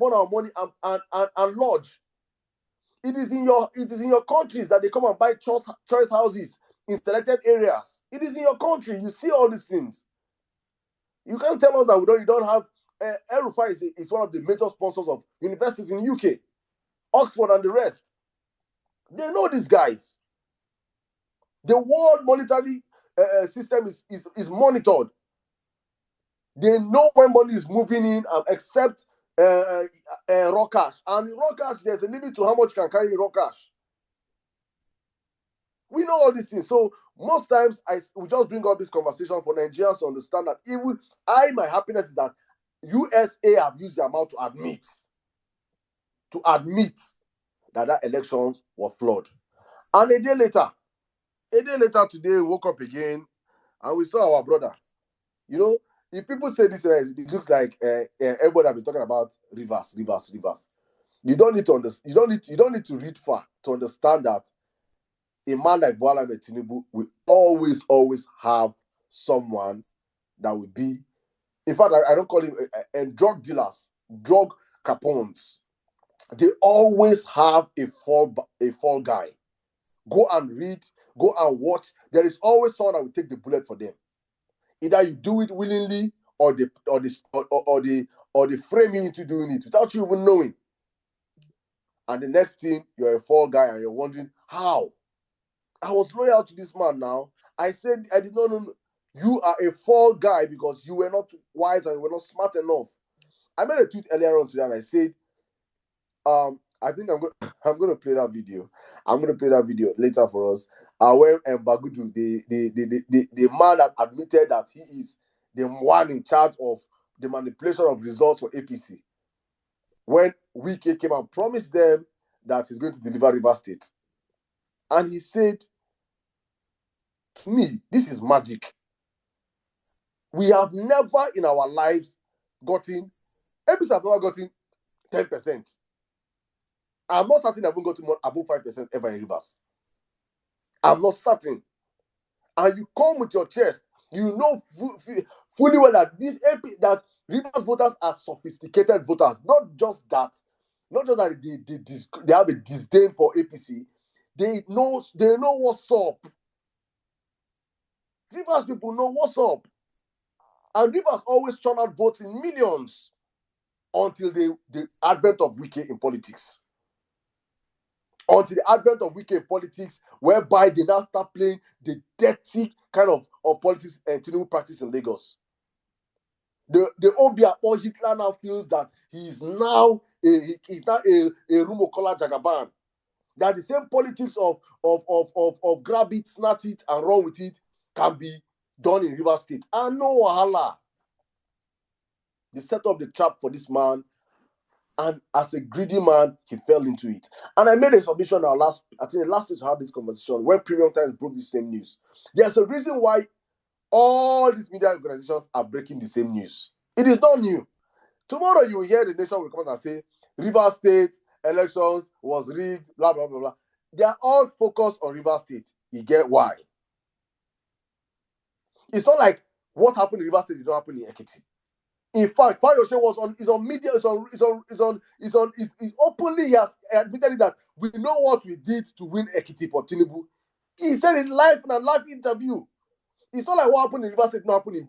upon our money and lodge. It is in your countries that they come and buy choice houses in selected areas. It is in your country. You see all these things. You can't tell us that you don't have. El-Rufai is one of the major sponsors of universities in UK, Oxford and the rest. They know these guys. The world monetary system is monitored. They know when money is moving in, except raw cash. And in raw cash, there's a limit to how much you can carry in raw cash. We know all these things. So most times, we just bring up this conversation for Nigerians to understand that even my happiness is that USA have used their mouth to admit that elections were flawed. And a day later today, we woke up again and we saw our brother. You know, if people say this, it looks like everybody have been talking about Rivers. You don't need to understand. You don't need to read far to understand that a man like Wike Tinubu will always have someone that will be. In fact, I don't call him drug dealers, drug capones. They always have a fall guy. Go and read, go and watch. There is always someone that will take the bullet for them. Either you do it willingly or they frame you into doing it without you even knowing. And the next thing, you're a fall guy and you're wondering how. I was loyal to this man now. I said I did not know you are a fall guy because you were not wise and you were not smart enough. I made a tweet earlier on today and I said, I think I'm going to play that video. I'm going to play that video later for us. Where Bagudu, the man that admitted that he is the one in charge of the manipulation of results for APC, when Wike came and promised them that he's going to deliver Rivers State. And he said, to me, this is magic. We have never in our lives gotten, APC have never gotten 10%. I'm not certain I've gotten more above 5% ever in Rivers. I'm not certain. And you come with your chest, you know fully well that that Rivers voters are sophisticated voters. Not just that they have a disdain for APC. They know what's up. Rivers people know what's up. And Rivers always churn out votes in millions until the advent of Wike in politics. Until the advent of Wike in politics, whereby they now start playing the dirty kind of politics and Tinubu practice in Lagos. The Obia or Hitler now feels that he's now a Rumokola Jagaban. That the same politics of grab it, snatch it, and run with it can be done in Rivers State. And no wahala. They set up the trap for this man, and as a greedy man, he fell into it. And I made a submission I think the last week I had this conversation when Premium Times broke the same news. There's a reason why all these media organizations are breaking the same news. It is not new. Tomorrow you will hear the nation will come out and say Rivers State elections was rigged, blah, blah, blah, blah. They are all focused on Rivers State. You get why? It's not like what happened in Rivers State did not happen in Ekiti. In fact, Fayose is on media, is openly, he has admitted that we know what we did to win Ekiti for Tinubu. He said in a live interview. It's not like what happened in Rivers State did not happen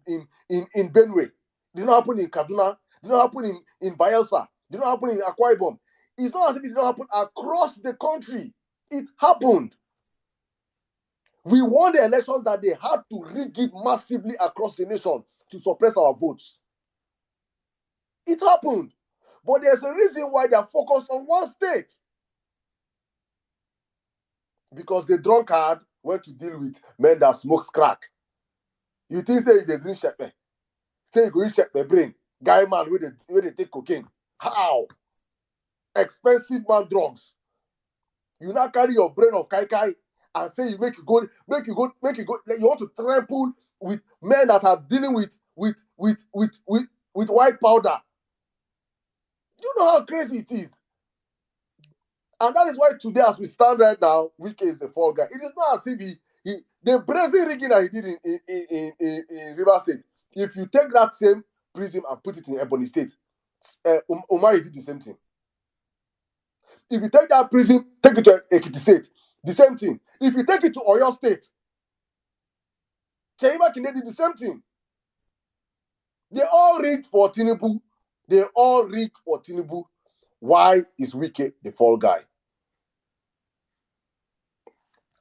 in Benue. Did not happen in Kaduna. Did not happen in Bayelsa. Did not happen in Akwa Ibom. It's not as if it did not happen across the country. It happened. We won the elections that they had to rig it massively across the nation to suppress our votes. It happened. But there's a reason why they're focused on one state. Because the drunkard went to deal with men that smokes crack. You think say they drink shepe? Say you go eat shepe brain. Guy man where they take cocaine. How? Expensive man drugs. You now carry your brain of kai kai and say you make you go. Like you want to trample with men that are dealing with white powder. You know how crazy it is. And that is why today, as we stand right now, Wike is the fall guy. It is not as if the brazen rigging that he did in Rivers State. If you take that same prism and put it in Ebonyi State, Umari did the same thing. If you take that prison, take it to Ekiti State, the same thing. If you take it to Oyo State, Sheima Kinde did the same thing. They all rigged for Tinubu. They all rigged for Tinubu. Why is Wike the fall guy?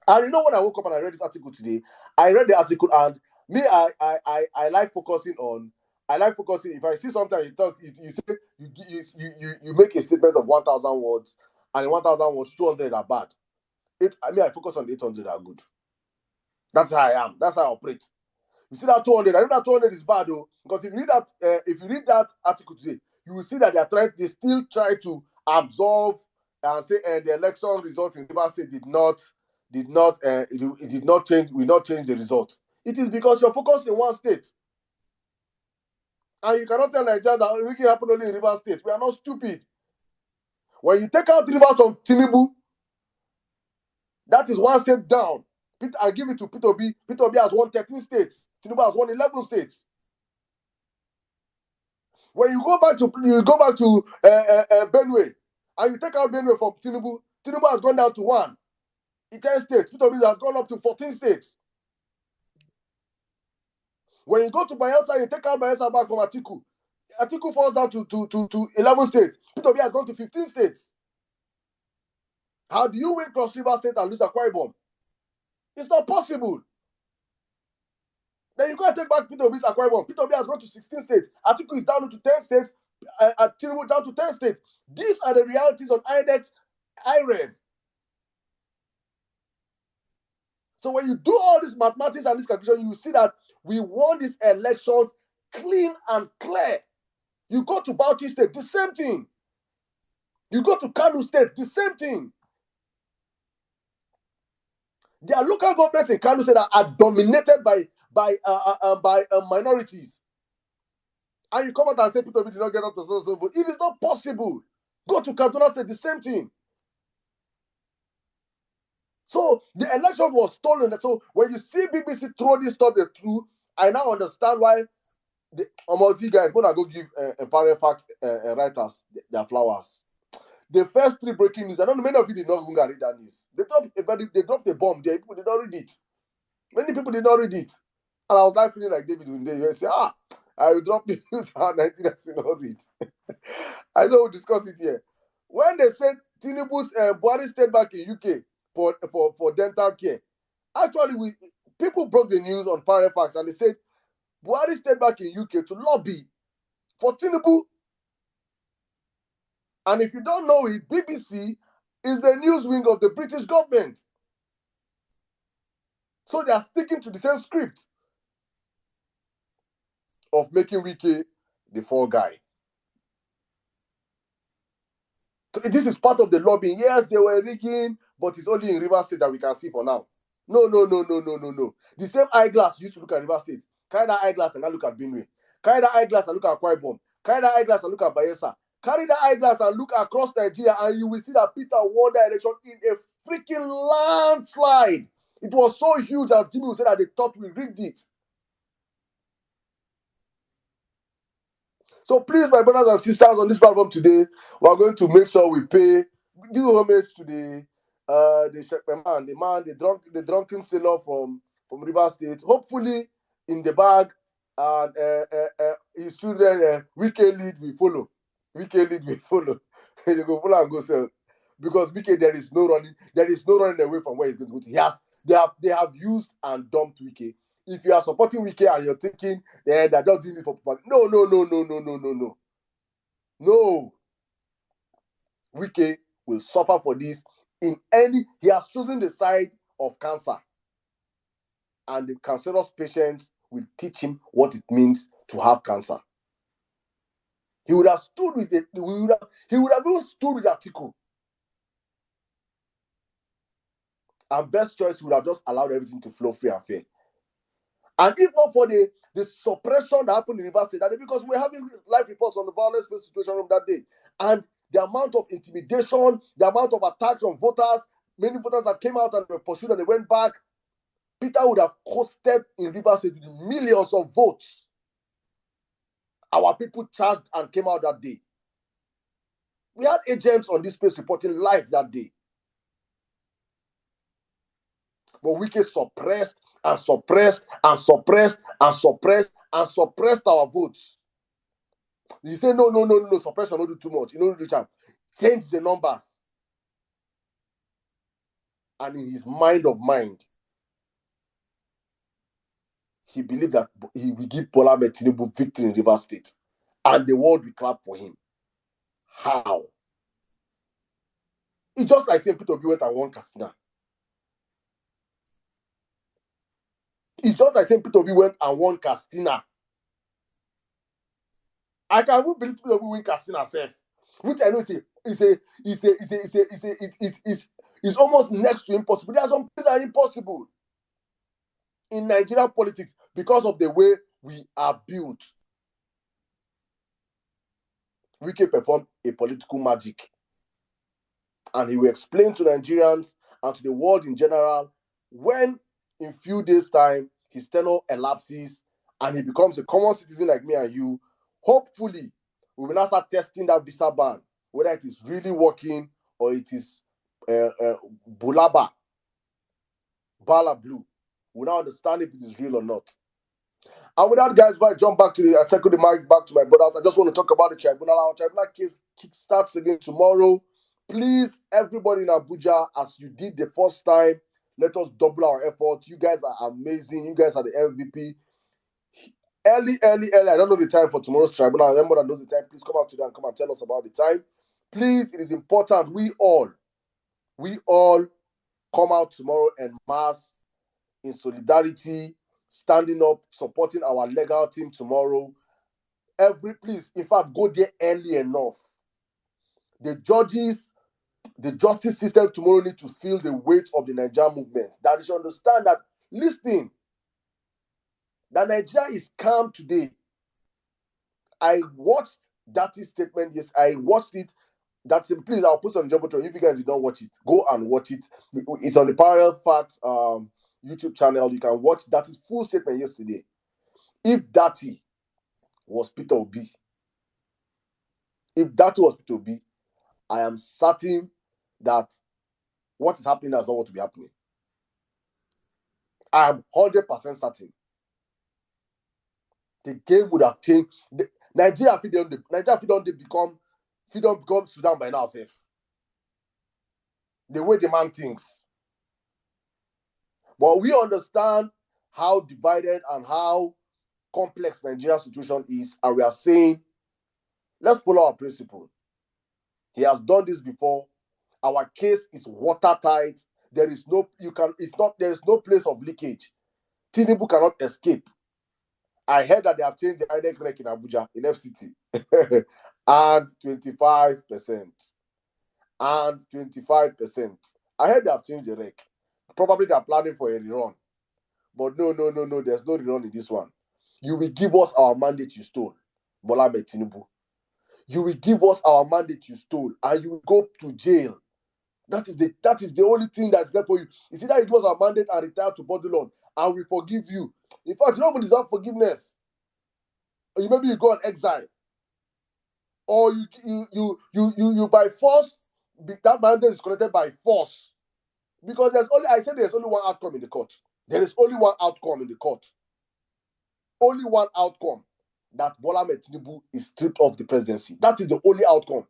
And you know, when I woke up and I read this article today, I read the article, and me, I like focusing on. I like focusing. If I see something you talk, you say you make a statement of 1,000 words, and in 1,000 words, 200 are bad. I focus on 800 are good. That's how I am. That's how I operate. You see that 200? I know that 200 is bad though, because if you read that article today, you will see that they still try to absolve and say the election result in Rivers State did not change, will not change the result. It is because you're focused in one state. And you cannot tell Nigerians that everything happened only in Rivers State. We are not stupid. When you take out Rivers from Tinubu, that is one state down. I give it to Peter Obi. Peter Obi has won 13 states. Tinubu has won 11 states. When you go back to Benue, and you take out Benue from Tinubu, Tinubu has gone down to 1 in 10 states. Peter Obi has gone up to 14 states. When you go to Bayelsa, you take out Bayelsa back from Atiku. Atiku falls down to 11 states. Peter Obi has gone to 15 states. How do you win Cross River State and lose Akwa Ibom? It's not possible. Then you go and take back Peter Obi's Akwa Ibom. Peter Obi has gone to 16 states. Atiku is down to 10 states. Tinubu down to 10 states. These are the realities on INEX, IREV. So when you do all this mathematics and this calculation, you see that we won these elections clean and clear. You go to Bauchi State, the same thing. You go to Kano State, the same thing. There are local governments in Kano State that are dominated by minorities. And you come out and say Peter Obi did not get up to so vote. It is not possible. Go to Kaduna State, the same thing. So the election was stolen. So when you see BBC throw this stuff through, I now understand why the Omoti guys gonna go give Empire Facts writers their flowers. The first 3 breaking news, I don't know, many of you did not even read that news. They dropped a bomb there. People did not read it. Many people did not read it. And I was like feeling like David Winde. You say, I will drop the news how Nigerians will not read. I said we'll discuss it here. When they said Tinubu's Buhari stayed back in UK for dental care, actually people broke the news on Parallel Facts and they said Buhari stayed back in UK to lobby for Tinubu. And if you don't know it, BBC is the news wing of the British government. So they are sticking to the same script of making Wike the fall guy. So this is part of the lobbying. Yes, they were rigging, but it's only in Rivers State that we can see for now. No. The same eyeglass used to look at Rivers State. Carry that eyeglass and now look at Benue. Carry that eyeglass and look at Akwa Ibom. Carry that eyeglass and look at Bayelsa. Carry that eyeglass and look across Nigeria, and you will see that Peter won the election in a freaking landslide. It was so huge, as Jimmy said, that they thought we rigged it. So please, my brothers and sisters, on this platform today, we are going to make sure we do homage to the drunken sailor from Rivers State. Hopefully, in the bag, and his children, Wike lead will follow. Wike lead will follow. They go follow and go sell. Because Wike, there is no running away from where he's going to go to. They have used and dumped Wike. If you are supporting Wike and you're thinking they're just doing it for propaganda, no. No. Wike will suffer for this he has chosen the side of cancer. And the cancerous patients will teach him what it means to have cancer. He would have stood with it. He would have even stood with Atiku. And best choice would have just allowed everything to flow free and fair. And if not for the suppression that happened in Rivers State that day, because we're having live reports on the violence situation from that day, and the amount of intimidation, the amount of attacks on voters, many voters that came out and were pursued and they went back, Peter would have costed in Rivers State millions of votes. Our people charged and came out that day. We had agents on this place reporting live that day. But Wike suppressed and suppressed and suppressed and suppressed and suppressed our votes. You say, no, suppression don't do too much. You don't do the change the numbers. And in his mind of mind, he believed that he will give Bola Ahmed Tinubu victory in Rivers State. And the world will clap for him. How? It's just like saying Pt.1 went and won Castina. It's just like saying Pt.1 went and won Castina. I can even believe Pt.1 win Castina self, which I know is almost next to impossible. There are some things that are impossible in Nigerian politics because of the way we are built. Wike performed a political magic, and he will explain to Nigerians and to the world in general when, in few days' time, his tenure elapses and he becomes a common citizen like me and you. Hopefully, we will now start testing that visa ban, whether it is really working or it is Bulaba, Bala Blue. We'll now understand if it is real or not. And with that, guys, before I jump back to I circle the mic back to my brothers, I just want to talk about the tribunal. Our tribunal case kickstarts again tomorrow. Please, everybody in Abuja, as you did the first time, let us double our efforts. You guys are amazing. You guys are the MVP. Early. I don't know the time for tomorrow's tribunal. Anyone that knows the time, please come out today and come and tell us about the time. Please, it is important. We all come out tomorrow en masse in solidarity, standing up, supporting our legal team tomorrow. Please, in fact, go there early enough. The judges, the justice system tomorrow need to feel the weight of the Nigerian movement. That they should understand that, listen, that Nigeria is calm today. I watched that statement. Yes, I watched it. That's it. Please, I'll put some job. If you guys did not watch it, go and watch it. It's on the Parallel Facts YouTube channel. You can watch that full statement yesterday. If Dati was Peter Obi, I am certain that what is happening is not what will be happening. I am 100% certain. The game would have changed. Nigeria don't become Sudan by now, safe. The way the man thinks. But we understand how divided and how complex Nigeria's situation is, and we are saying, let's follow our principle. He has done this before. Our case is watertight. There is no place of leakage. Tinubu cannot escape. I heard that they have changed the INEC rec in Abuja, in FCT, and 25%. And 25%. I heard they have changed the rec. Probably they are planning for a rerun. But no, there's no rerun in this one. You will give us our mandate you stole, Bola Ahmed Tinubu. You will give us our mandate you stole, and you will go to jail. That is the only thing that's there for you. It's either you give us our mandate and retire to Bodilon, and we forgive you. In fact, you don't even deserve forgiveness. Or maybe you go on exile, or you by force. That mandate is collected by force, because there's only one outcome in the court. There is only one outcome in the court. Only one outcome, that Bola Ahmed Tinubu is stripped of the presidency. That is the only outcome.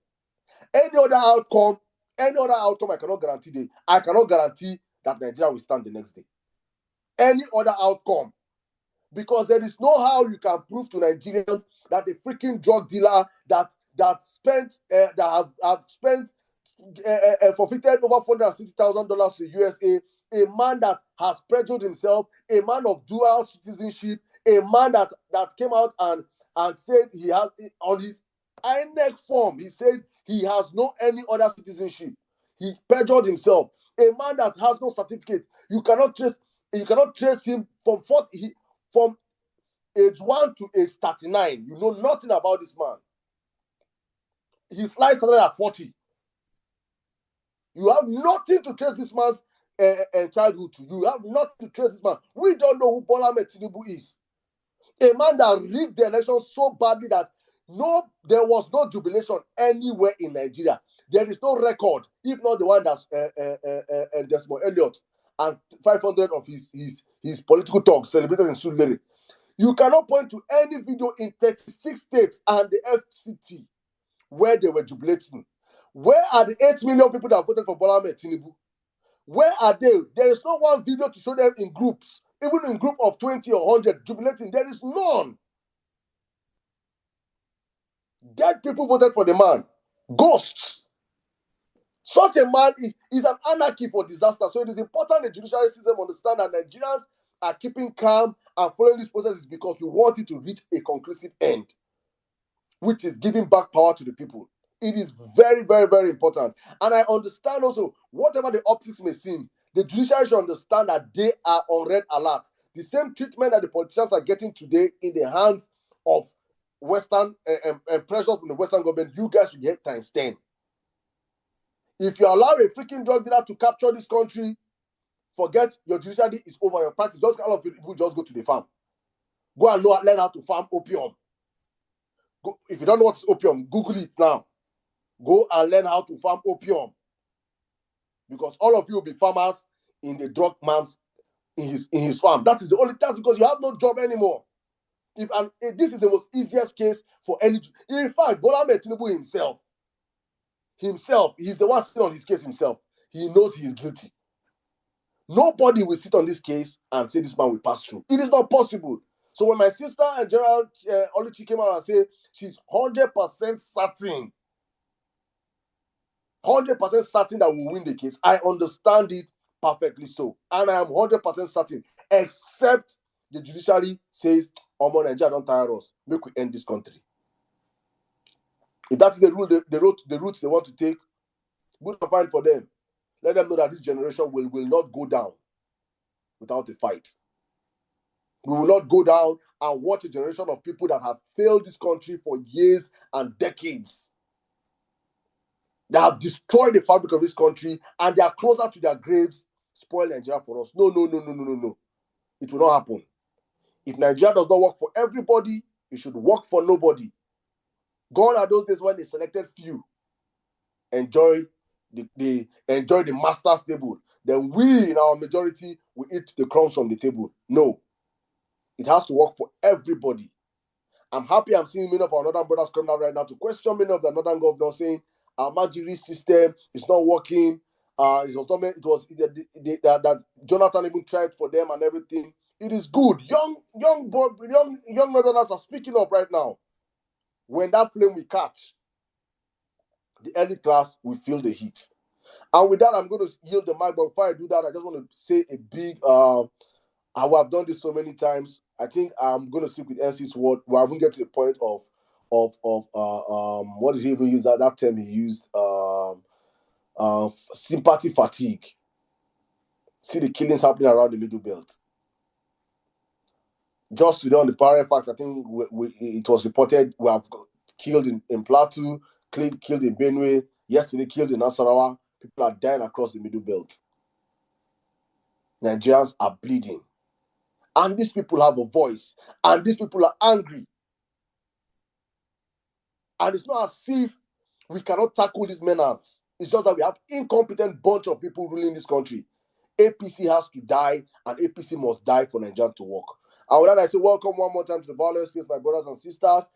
Any other outcome, I cannot guarantee. I cannot guarantee that Nigeria will stand the next day. Any other outcome, because there is no how you can prove to Nigerians that a freaking drug dealer that have spent forfeited over $460,000 to the USA, a man that has perjured himself, a man of dual citizenship, a man that came out and said he has on his INEC form, he said he has no any other citizenship. He perjured himself. A man that has no certificate. You cannot trace him from age 1 to age 39. You know nothing about this man. His life started at 40. You have nothing to trace this man's childhood to. You have nothing to trace this man. We don't know who Bola Ahmed Tinubu is. A man that rigged the election so badly that No, there was no jubilation anywhere in Nigeria. There is no record, if not the one that's Desmond Elliott and 500 of his political talks celebrated in Sulere. You cannot point to any video in 36 states and the FCT where they were jubilating. Where are the 8 million people that voted for Bola Ahmed Tinubu? Where are they? There is no one video to show them in groups, even in group of 20 or 100 jubilating. There is none. Dead people voted for the man. Ghosts. Such a man is an anarchy for disaster. So it is important the judiciary system understand that Nigerians are keeping calm and following this process because we want it to reach a conclusive end, which is giving back power to the people. It is very, very, very important. And I understand also, whatever the optics may seem, the judiciary should understand that they are on red alert. The same treatment that the politicians are getting today in the hands of Western pressure from the Western government, you guys will get times 10. If you allow a freaking drug dealer to capture this country, forget your judiciary is over your practice. Just all of you people just go to the farm. Go and learn how to farm opium. Go, if you don't know what's opium, Google it now. Go and learn how to farm opium. Because all of you will be farmers in the drug man's in his farm. That is the only task because you have no job anymore. If this is the most easiest case for any. In fact, Bola Ahmed Tinubu himself, he's the one sitting on his case himself. He knows he is guilty. Nobody will sit on this case and say this man will pass through. It is not possible. So when my sister and General Oluchi came out and said she's 100% certain, 100% certain that we'll win the case, I understand it perfectly so. And I am 100% certain, except the judiciary says, Omo Nigeria don't tire us. Make we end this country. If that's the rule, the route they want to take, good and fine for them. Let them know that this generation will not go down without a fight. We will not go down and watch a generation of people that have failed this country for years and decades. They have destroyed the fabric of this country and they are closer to their graves, spoil Nigeria for us. No. It will not happen. If Nigeria does not work for everybody, it should work for nobody. Gone are those days when the selected few enjoy the master's table. Then we, in our majority, will eat the crumbs from the table. No. It has to work for everybody. I'm happy I'm seeing many of our northern brothers coming out right now to question many of the northern governors saying our Majiri system is not working. That Jonathan even tried for them and everything. It is good. Young northerners are speaking up right now. When that flame will catch, the early class will feel the heat. And with that, I'm going to yield the mic. But before I do that, I just want to say a big. I have done this so many times. I think I'm going to stick with NC's word. We haven't get to the point of what did he even use that term he used? Sympathy fatigue. See the killings happening around the Middle Belt. Just today on the parallel facts, I think it was reported we have killed in Plateau, killed in Benue, yesterday killed in Nasarawa. People are dying across the Middle Belt. Nigerians are bleeding. And these people have a voice. And these people are angry. And it's not as if we cannot tackle these menace. It's just that we have incompetent bunch of people ruling this country. APC has to die, and APC must die for Nigeria to work. And with that, I say welcome one more time to the Vawulence Space, my brothers and sisters.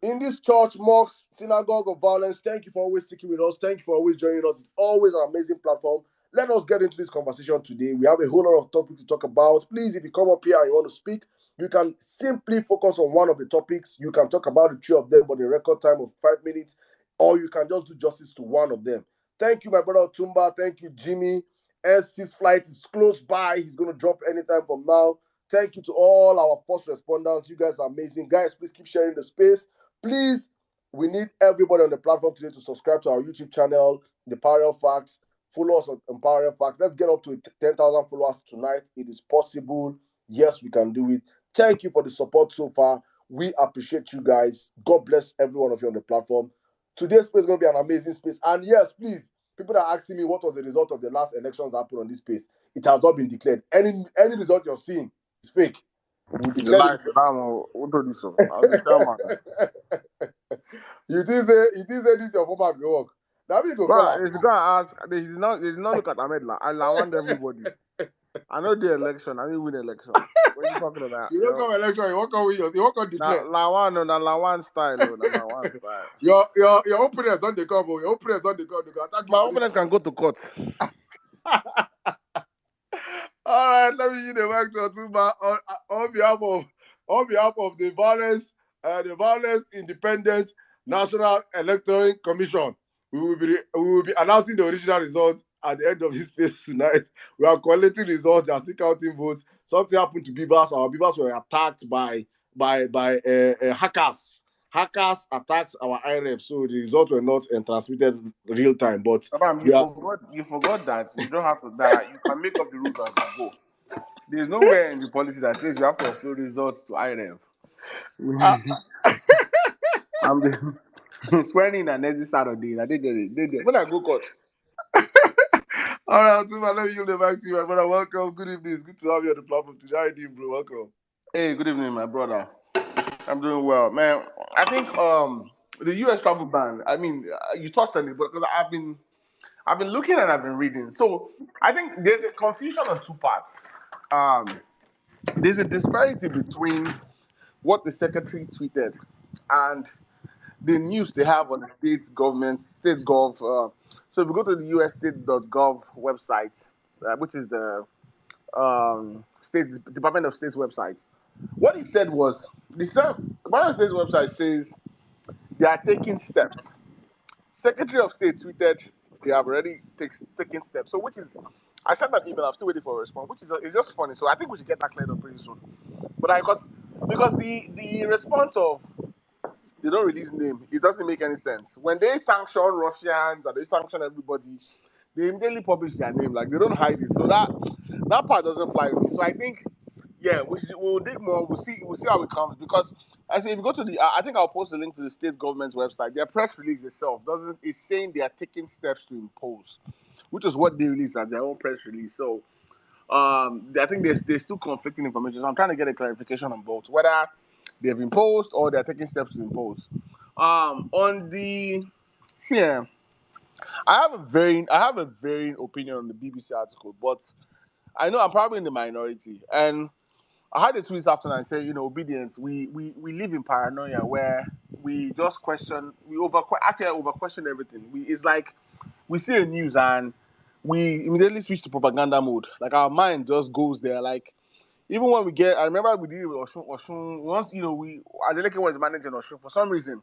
In this church, mosque, synagogue of Vawulence, thank you for always sticking with us. Thank you for always joining us. It's always an amazing platform. Let us get into this conversation today. We have a whole lot of topics to talk about. Please, if you come up here and you want to speak, you can simply focus on one of the topics. You can talk about the three of them, but in a record time of 5 minutes, or you can just do justice to one of them. Thank you, my brother Tumba. Thank you, Jimmy. S6 flight is close by. He's going to drop anytime from now. Thank you to all our first responders. You guys are amazing. Guys, please keep sharing the space. Please, we need everybody on the platform today to subscribe to our YouTube channel, The Parallel Facts. Follow us on Parallel Facts. Let's get up to 10,000 followers tonight. It is possible. Yes, we can do it. Thank you for the support so far. We appreciate you guys. God bless every one of you on the platform. Today's space is going to be an amazing space. And yes, please, people are asking me what was the result of the last elections that happened on this space. It has not been declared. Any result you're seeing is fake. We'll declare it. You didn't say this your format go work. That means go call Bro, him. if you go and ask, they did not look at Ahmed. I want everybody. I know the election. I didn't win the election. What are you talking about? You don't come election, you won't come with you won't come Na declare. Lawan style, oh, na Lawan style. Your opponents don't they come, your opponents don't they come, they go attack you My for this. opponents can go to court. All right, let me use the mic to Otumba on behalf of the Violence Independent National Electoral Commission. We will be announcing the original results at the end of this space tonight. We are collecting results, they are still counting votes. Something happened to Beavers. Our Beavers were attacked by hackers. Hackers attacked our IRF, so the results were not transmitted real time. But You forgot that you don't have to that you can make up the rules as you go. There's nowhere in the policy that says you have to upload results to IRF. I'm swearing in an every Saturday. I did it. When I go court. all right, Tuma, let me yield the back to you, my brother. Welcome. Good evening. It's good to have you on the platform today. How you doing, bro? Welcome. Hey, good evening, my brother. I'm doing well, man. I think the U.S. travel ban. I mean, you touched on it, but because I've been looking and I've been reading. So I think there's a confusion on two parts. There's a disparity between what the secretary tweeted and the news they have on the state gov. So if you go to the USstate.gov website, which is the state Department of State's website, what he said was Department of State's website says they are taking steps. Secretary of State tweeted they have already taken steps. So which is I sent an email. I'm still waiting for a response, which is it's just funny. So I think we should get that cleared up pretty soon. But because the response of they don't release name, it doesn't make any sense. When they sanction Russians and they sanction everybody, they immediately publish their name. Like they don't hide it. So that part doesn't fly with me. So I think, yeah, we'll dig more. We'll see how it comes. Because I say if you go to I think I'll post a link to the state government's website. Their press release itself is saying they are taking steps to impose, which is what they released as their own press release. So I think there's still conflicting information. So I'm trying to get a clarification on both, whether they've imposed or they're taking steps to impose. On the yeah, I have a varying opinion on the BBC article, but I know I'm probably in the minority. And I had a tweet this afternoon and said, obedience. We live in paranoia where we just over question everything. It's like we see the news and we immediately switch to propaganda mode. Like our mind just goes there. Like even when I remember we did it with Oshun. Once Adeleke was managing Oshun for some reason,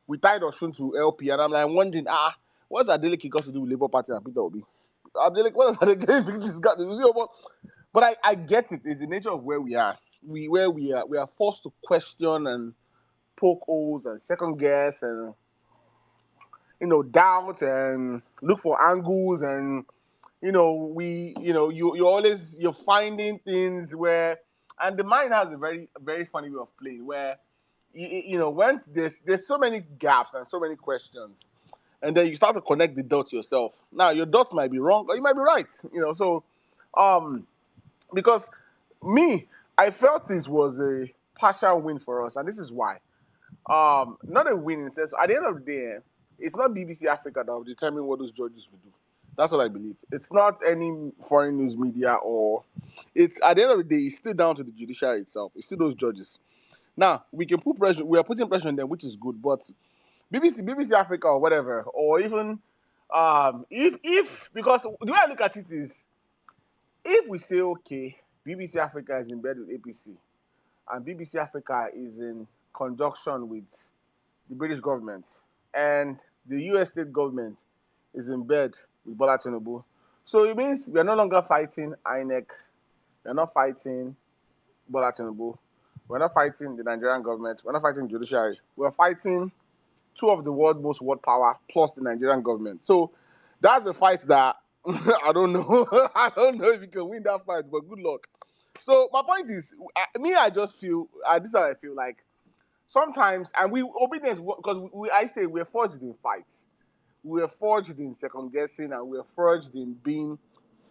we tied Oshun to LP, and I'm like wondering, what's Adeleke got to do with Labour Party and Peter Obi? Adeleke, what does Adeleke got to do? But I get it. It's the nature of where we are. We are forced to question and poke holes and second guess and doubt and look for angles and you're finding things where, and the mind has a very very funny way of playing where once there's so many gaps and so many questions, and then you start to connect the dots yourself. Now your dots might be wrong or you might be right. So because I felt this was a partial win for us, and this is why. Not a win in the sense. At the end of the day, it's not BBC Africa that will determine what those judges will do. That's what I believe. It's not any foreign news media, or it's at the end of the day, it's still down to the judiciary itself. It's still those judges. Now we can put pressure. We are putting pressure on them, which is good. But BBC Africa or whatever, or even if because the way I look at it is, if we say okay, BBC Africa is in bed with APC, and BBC Africa is in conjunction with the British government, and the US state government is in bed with Bola Tinubu. So it means we are no longer fighting INEC, we are not fighting Bola Tinubu, we're not fighting the Nigerian government, we're not fighting the judiciary. We're fighting two of the world's most world power plus the Nigerian government. So that's a fight that I don't know. I don't know if you can win that fight, but good luck. So my point is, I just feel this is how I feel like sometimes, and obedience because I say we're forged in fights, we're forged in second guessing, and we're forged in being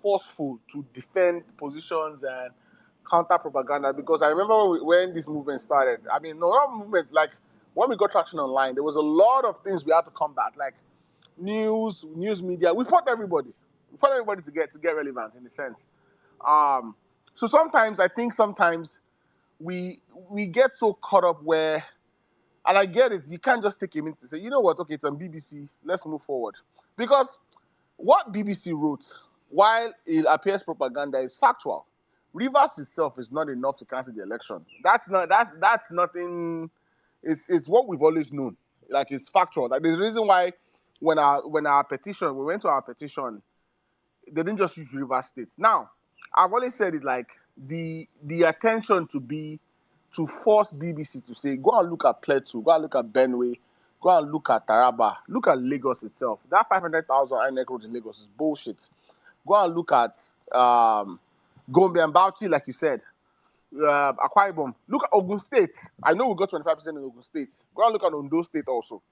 forceful to defend positions and counter propaganda. Because I remember when this movement started. I mean, no, not movement like when we got traction online, there was a lot of things we had to combat, like news media. We fought everybody. We fought everybody to get relevant in a sense. So sometimes I think we get so caught up where, and I get it, you can't just take a minute to say, you know what, okay, it's on BBC, let's move forward. Because what BBC wrote, while it appears propaganda, is factual. Rivers itself is not enough to cancel the election. That's nothing. It's what we've always known. Like, it's factual. Like, there's a reason why when our petition, we went to our petition, they didn't just use River State. Now, I've always said it, like, the attention to be to force BBC to say, go and look at Plateau, go and look at Benue, go and look at Taraba, look at Lagos itself. That 500,000 INEC road in Lagos is bullshit. Go and look at Gombe and Bauchi, like you said, Akwa Ibom. Look at Ogun State. I know we got 25% in Ogun State. Go and look at Ondo State also.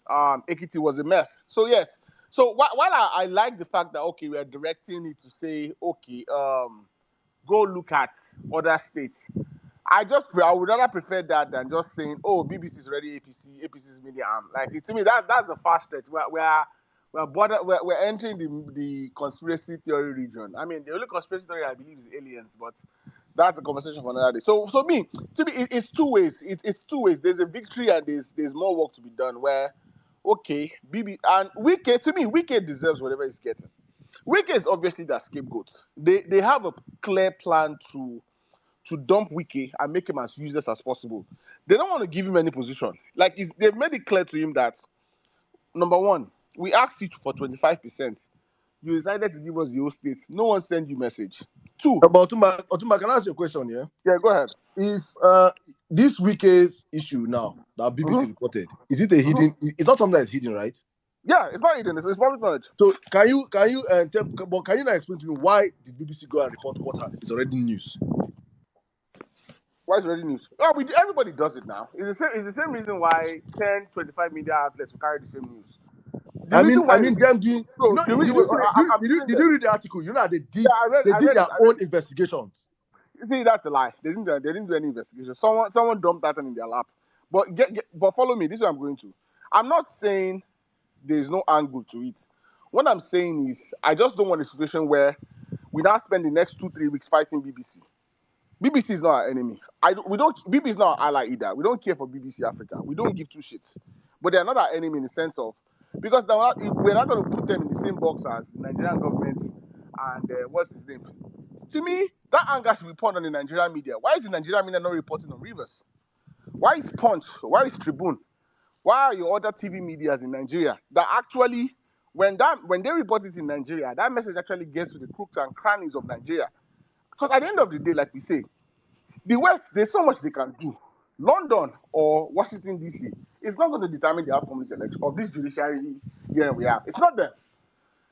Ekiti was a mess. So yes. So while I like the fact that, okay, we are directing it to say, okay, go look at other states. I would rather prefer that than just saying, oh, BBC is already APC's media arm. Like, to me, that's a fast stretch. We're entering the conspiracy theory region. I mean, the only conspiracy theory I believe is aliens, but that's a conversation for another day. So to me, it's two ways. It's two ways. There's a victory and there's more work to be done. Where, okay, and Wike, to me, Wike deserves whatever he's getting. Wike is obviously the scapegoat. They have a clear plan to dump Wike and make him as useless as possible. They don't want to give him any position. Like, they've made it clear to him that, number one, we asked you for 25%. You decided to give us the whole state. No one sent you message. Two. But Otumba, can I ask you a question here? Yeah, go ahead. If this Wike's issue now that BBC reported, is it a hidden? It's not something that's hidden, right? Yeah, it's not hidden. It's public knowledge. So can you not explain to me why did BBC go and report what is already news? Why is it already news? Oh, everybody does it now. It's the same reason why 10, 25 media outlets will carry the same news. Them doing. Did you read the article? You know, they did their own investigations. See, that's a lie. They didn't do any investigation. Someone dumped that in their lap. But but follow me. This is what I'm going to. I'm not saying there's no angle to it. What I'm saying is, I just don't want a situation where we now spend the next 2-3 weeks fighting BBC. BBC is not our enemy. BBC is not our ally either. We don't care for BBC Africa. We don't give two shits. But they're not our enemy in the sense of, because we're not going to put them in the same box as the Nigerian government and what's his name. To me, that anger should be put on the Nigerian media. Why is the Nigerian media not reporting on Rivers? Why is Punch? Why is Tribune? Why are your other TV medias in Nigeria that actually, when they report it in Nigeria, that message actually gets to the crooks and crannies of Nigeria? Because at the end of the day, like we say, the West, there's so much they can do. London or Washington, D.C. is not going to determine the outcome of this election, of this judiciary hearing we have. It's not them.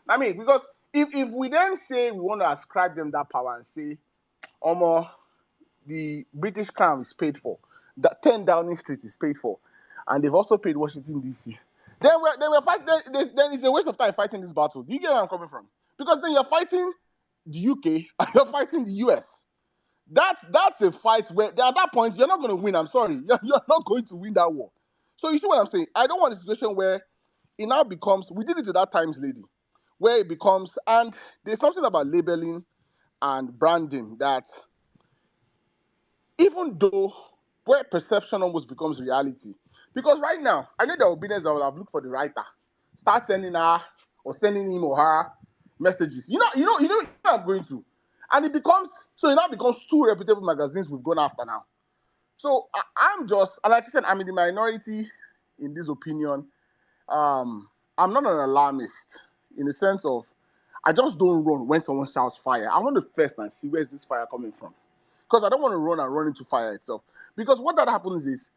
I mean, because if we then say we want to ascribe them that power and say, the British Crown is paid for, that 10 Downing Street is paid for, and they've also paid Washington, D.C., then we're fighting. Then it's a waste of time fighting this battle. Do you get where I'm coming from? Because then you're fighting the UK and you're fighting the US. That's a fight where at that point you're not going to win. I'm sorry, you're not going to win that war. So you see what I'm saying? I don't want a situation where it now becomes, we did it to that Times lady, where it becomes, and there's something about labeling and branding that, even though where perception almost becomes reality, because right now I know there will be business that will have looked for the writer, start sending her or sending him or her messages. You know what I'm going to. And it now becomes two reputable magazines we've gone after now. So I'm just, and like I said, I'm in the minority in this opinion. I'm not an alarmist in the sense of, I just don't run when someone shouts fire. I want to first and see where's this fire coming from. Because I don't want to run into fire itself. Because what that happens is,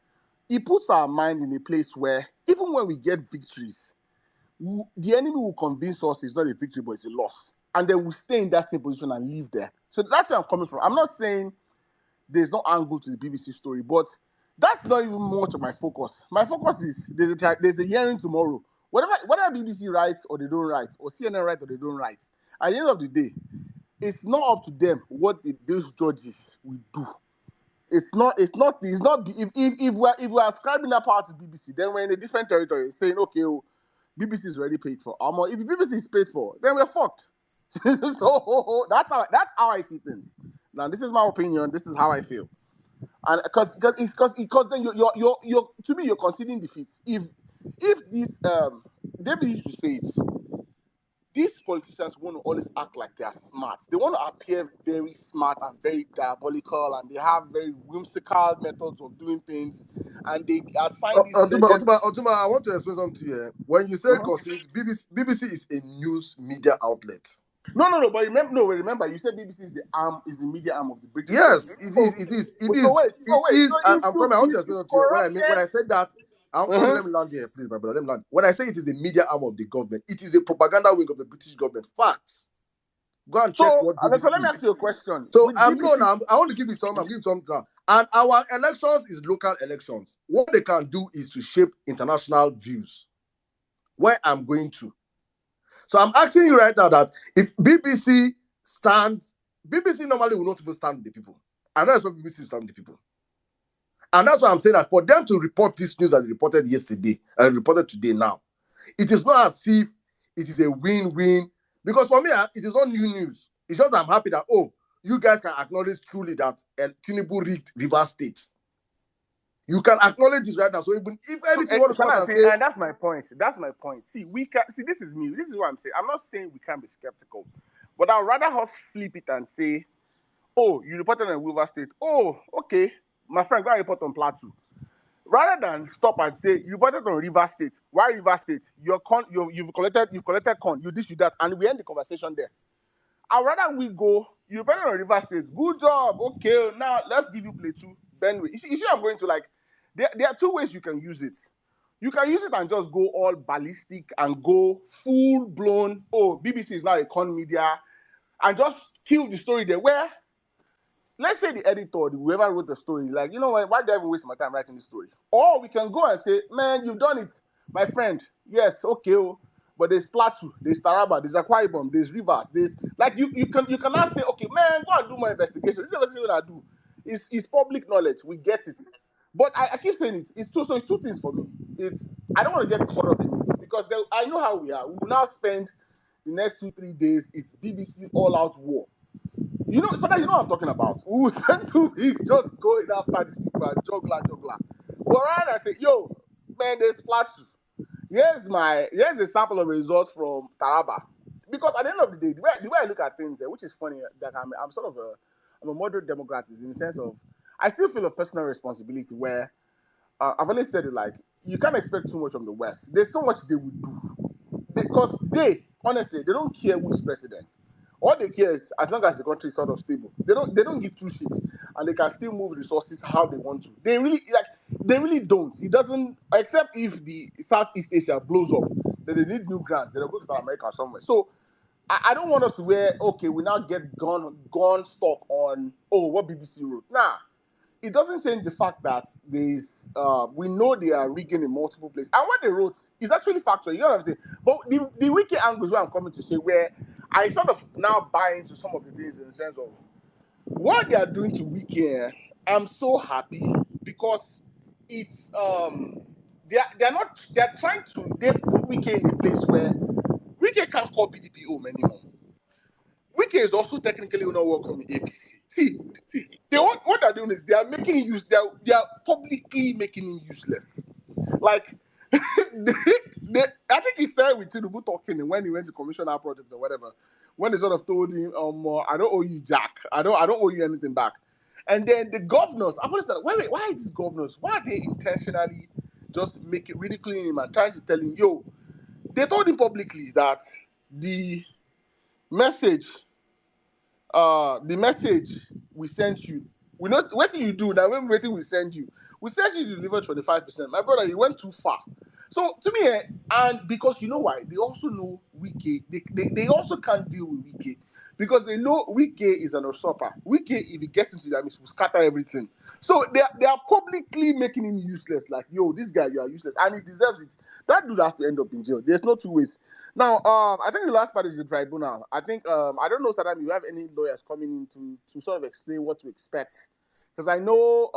it puts our mind in a place where, even when we get victories, the enemy will convince us it's not a victory, but it's a loss. And they will stay in that same position and live there. So that's where I'm coming from. I'm not saying there's no angle to the BBC story, but that's not even much of my focus. My focus is there's a hearing tomorrow. Whether BBC writes or they don't write, or CNN write or they don't write, at the end of the day, it's not up to them what those judges will do. It's not. If we're ascribing that power to BBC, then we're in a different territory, saying okay, oh, BBC is already paid for. If BBC is paid for, then we're fucked. So that's how I see things. Now, this is my opinion. This is how I feel. And because then you're to me you're conceding defeat. If this David used to say it, these politicians want to always act like they are smart. They want to appear very smart and very diabolical, and they have very whimsical methods of doing things, and they assign these legends. Otuma, I want to explain something to you. When you say consider BBC is a news media outlet. No. But remember, you said BBC is the media arm of the British Yes, government. it is. So wait. So I'm coming. I want to explain something to you. When I said that, I'm coming. Let me land here, please, my brother. Let me land. When I say it is the media arm of the government, it is a propaganda wing of the British government. Facts. Go and check what BBC so let me is. ask you a question. So With I BBC, want to give you some. I'm giving some. And our elections is local elections. What they can do is to shape international views. Where I'm going to. So I'm asking you right now that if BBC stands, BBC normally will not even stand with the people. I don't expect BBC to stand with the people. And that's why I'm saying that for them to report this news as reported yesterday and reported today now, it is not as if it is a win-win. Because for me, it is not new news. It's just I'm happy that, you guys can acknowledge truly that Tinubu rigged Rivers State. You can acknowledge it right now. So even if anything you want to come out and say, and that's my point. That's my point. See, this is me. This is what I'm saying. I'm not saying we can't be skeptical, but I'd rather us flip it and say, oh, you reported on River State. Oh, okay. My friend, go and report on Plateau. Rather than stop and say, you reported on River State. Why River State? You've collected corn, you this, you that, and we end the conversation there. I'd rather we go, you reported on River State. Good job. Okay, now let's give you Plateau, Benue. You see, I'm going to there are two ways you can use it. You can use it and just go all ballistic and go full blown, BBC is now a con media, and just kill the story there. Where, let's say the editor, whoever wrote the story, like, you know what, why do I even waste my time writing this story? Or we can go and say, man, you've done it, my friend. Yes, okay, but there's Plateau, there's Taraba, there's Akwa Ibom, there's Rivers, there's like you can now say, okay, man, go and do more investigation. This is investigation I do. It's public knowledge. We get it. But I keep saying it. It's two things for me. I don't want to get caught up in it because I know how we are. We will now spend the next 2-3 days. It's BBC all-out war. Sometimes you know what I'm talking about. We will spend 2 weeks just going after these people and juggler. But rather I say, yo, man, there's Plateau. Here's a sample of results from Taraba. Because at the end of the day, the way I look at things, which is funny, that I'm sort of I'm a moderate Democrat in the sense of I still feel a personal responsibility where I've always said it, like, you can't expect too much from the West. There's so much they will do. Because honestly, they don't care who's president. All they care is as long as the country is sort of stable. They don't give two shits, and they can still move resources how they want to. They really don't. It doesn't, except if the Southeast Asia blows up, then they need new grants. They'll go to South America somewhere. So I don't want us to we now get gone stuck on what BBC wrote. Nah. It doesn't change the fact that we know they are rigging in multiple places. And what they wrote is actually factual. You know what I'm saying? But the Wike angle is where I'm coming to say, where I sort of now buy into some of the things in the sense of what they are doing to Wike. I'm so happy because it's they're trying to put Wike in a place where Wike can't call PDP home anymore. Wike is also technically not welcome in APC. See, what they're doing is they are publicly making him useless. Like, I think he said with Tinubu talking when he went to commission our project or whatever, when they sort of told him, I don't owe you jack. I don't owe you anything back. And then the governors, I've always said, wait, why are these governors? Why are they intentionally just ridiculing him and trying to tell him, yo, they told him publicly that the message we sent you, we know what you do now. When we send you, we sent you to deliver 25%. My brother, you went too far. So to me, and because you know why, they also know Wike. They also can't deal with Wike because they know Wike is an usurper. Wike, if he gets into that, will scatter everything. So they are publicly making him useless. Like, yo, this guy, you are useless, and he deserves it. That dude has to end up in jail. There's no two ways. Now, I think the last part is the tribunal. I think I don't know, Saddam, you have any lawyers coming in to sort of explain what to expect because I know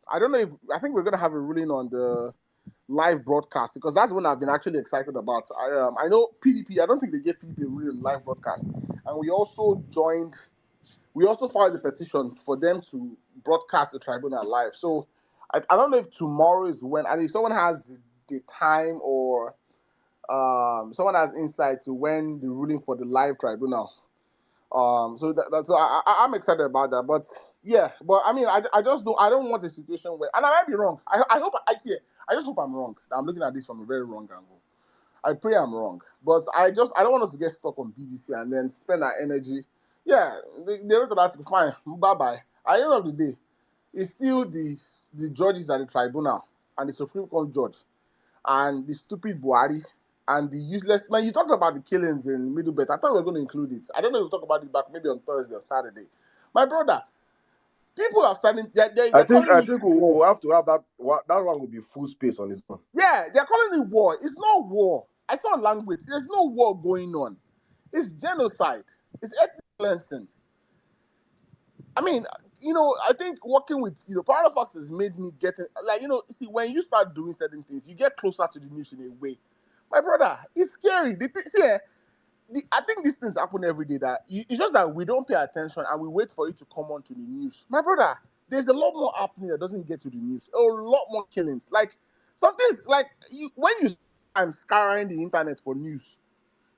I don't know if I think we're gonna have a ruling on the live broadcast because that's one I've been actually excited about. I know PDP. I don't think they gave PDP a ruling on live broadcast, and we also filed a petition for them to broadcast the tribunal live. So I don't know if tomorrow is when, and if someone has the time or someone has insight to when the ruling for the live tribunal. So I'm excited about that. But yeah, but I mean, I just don't, I don't want a situation where, and I might be wrong. I hope I just hope I'm wrong. I'm looking at this from a very wrong angle. I pray I'm wrong, but I don't want us to get stuck on BBC and then spend our energy. Yeah, they wrote an article. Fine, bye bye. At the end of the day, it's still the judges at the tribunal and the Supreme Court judge and the stupid Buhari and the useless. Now you talked about the killings in Middlebelt. I thought we were going to include it. I don't know if we'll talk about it back maybe on Thursday or Saturday. My brother, people are starting. They're calling I it think war. we'll have to have that. That one will be full space on its own. Yeah, they're calling it war. It's not war. I saw language. There's no war going on. It's genocide. It's ethnic cleansing. I mean, I think working with, Paradox has made me getting, like, see, when you start doing certain things, you get closer to the news in a way. My brother, it's scary. I think these things happen every day. It's just that we don't pay attention and we wait for it to come on to the news. My brother, there's a lot more happening that doesn't get to the news. A lot more killings. Like, some things, like, when you I'm scouring the internet for news,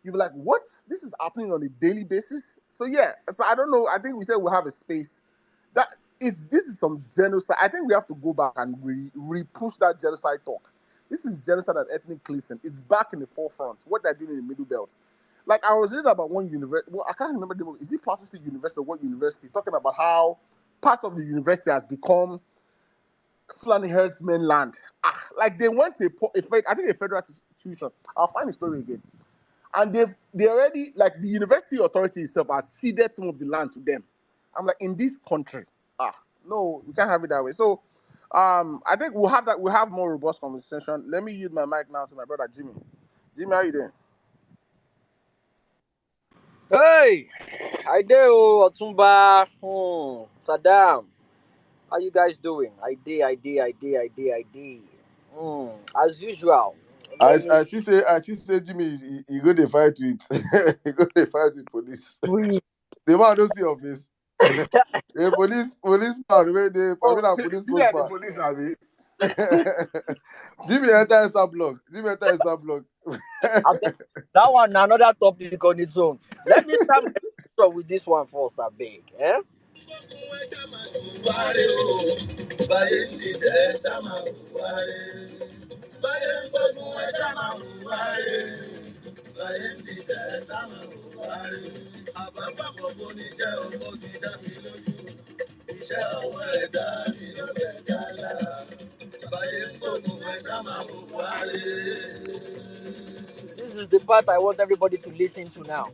you'll be like, what? This is happening on a daily basis? So yeah, so I don't know. I think we said we'll have a space. This is some genocide. I think we have to go back and re-push that genocide talk. This is genocide and ethnic cleansing. It's back in the forefront. What they're doing in the Middle Belt. Like, I was reading about one university. Well, I can't remember the name. Is it Plateau State University or what university? Talking about how part of the university has become Fulani herdsmen land. Like they went to I think a federal institution. I'll find the story again, and they already, like, the university authority itself has ceded some of the land to them. I'm like, in this country, no, we can't have it that way. So I think we'll have more robust conversation. Let me use my mic now to my brother Jimmy. Jimmy, how you doing? Hey, I do, Otumba, Saddam. How you guys doing? I did. As usual. Let me I see say Jimmy, he go dey fight with he go dey fight with police. breathe. The man don't see your face. The police man wey dey, I Oh, mean, a police Jimmy at the spokesman. police, Abi. Jimmy enter Insta blog. Jimmy enter Insta blog. I'll tell you, that one another topic on its own. Let me start my discussion with this one first, I beg. Eh? This is the part I want everybody to listen to now.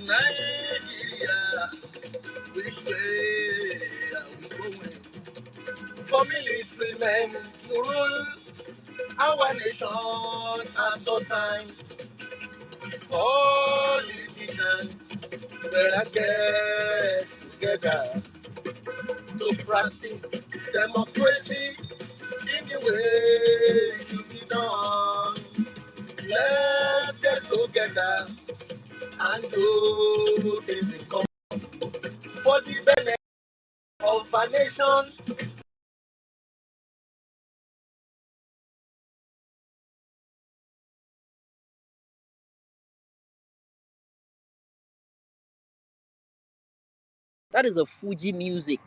Nigeria, which way are we going? For military men to rule our nation at all times. Politicians better get together to practice democracy in the way it should be done. Let's get together and do things in common for the benefit of our nation. That is a Fuji music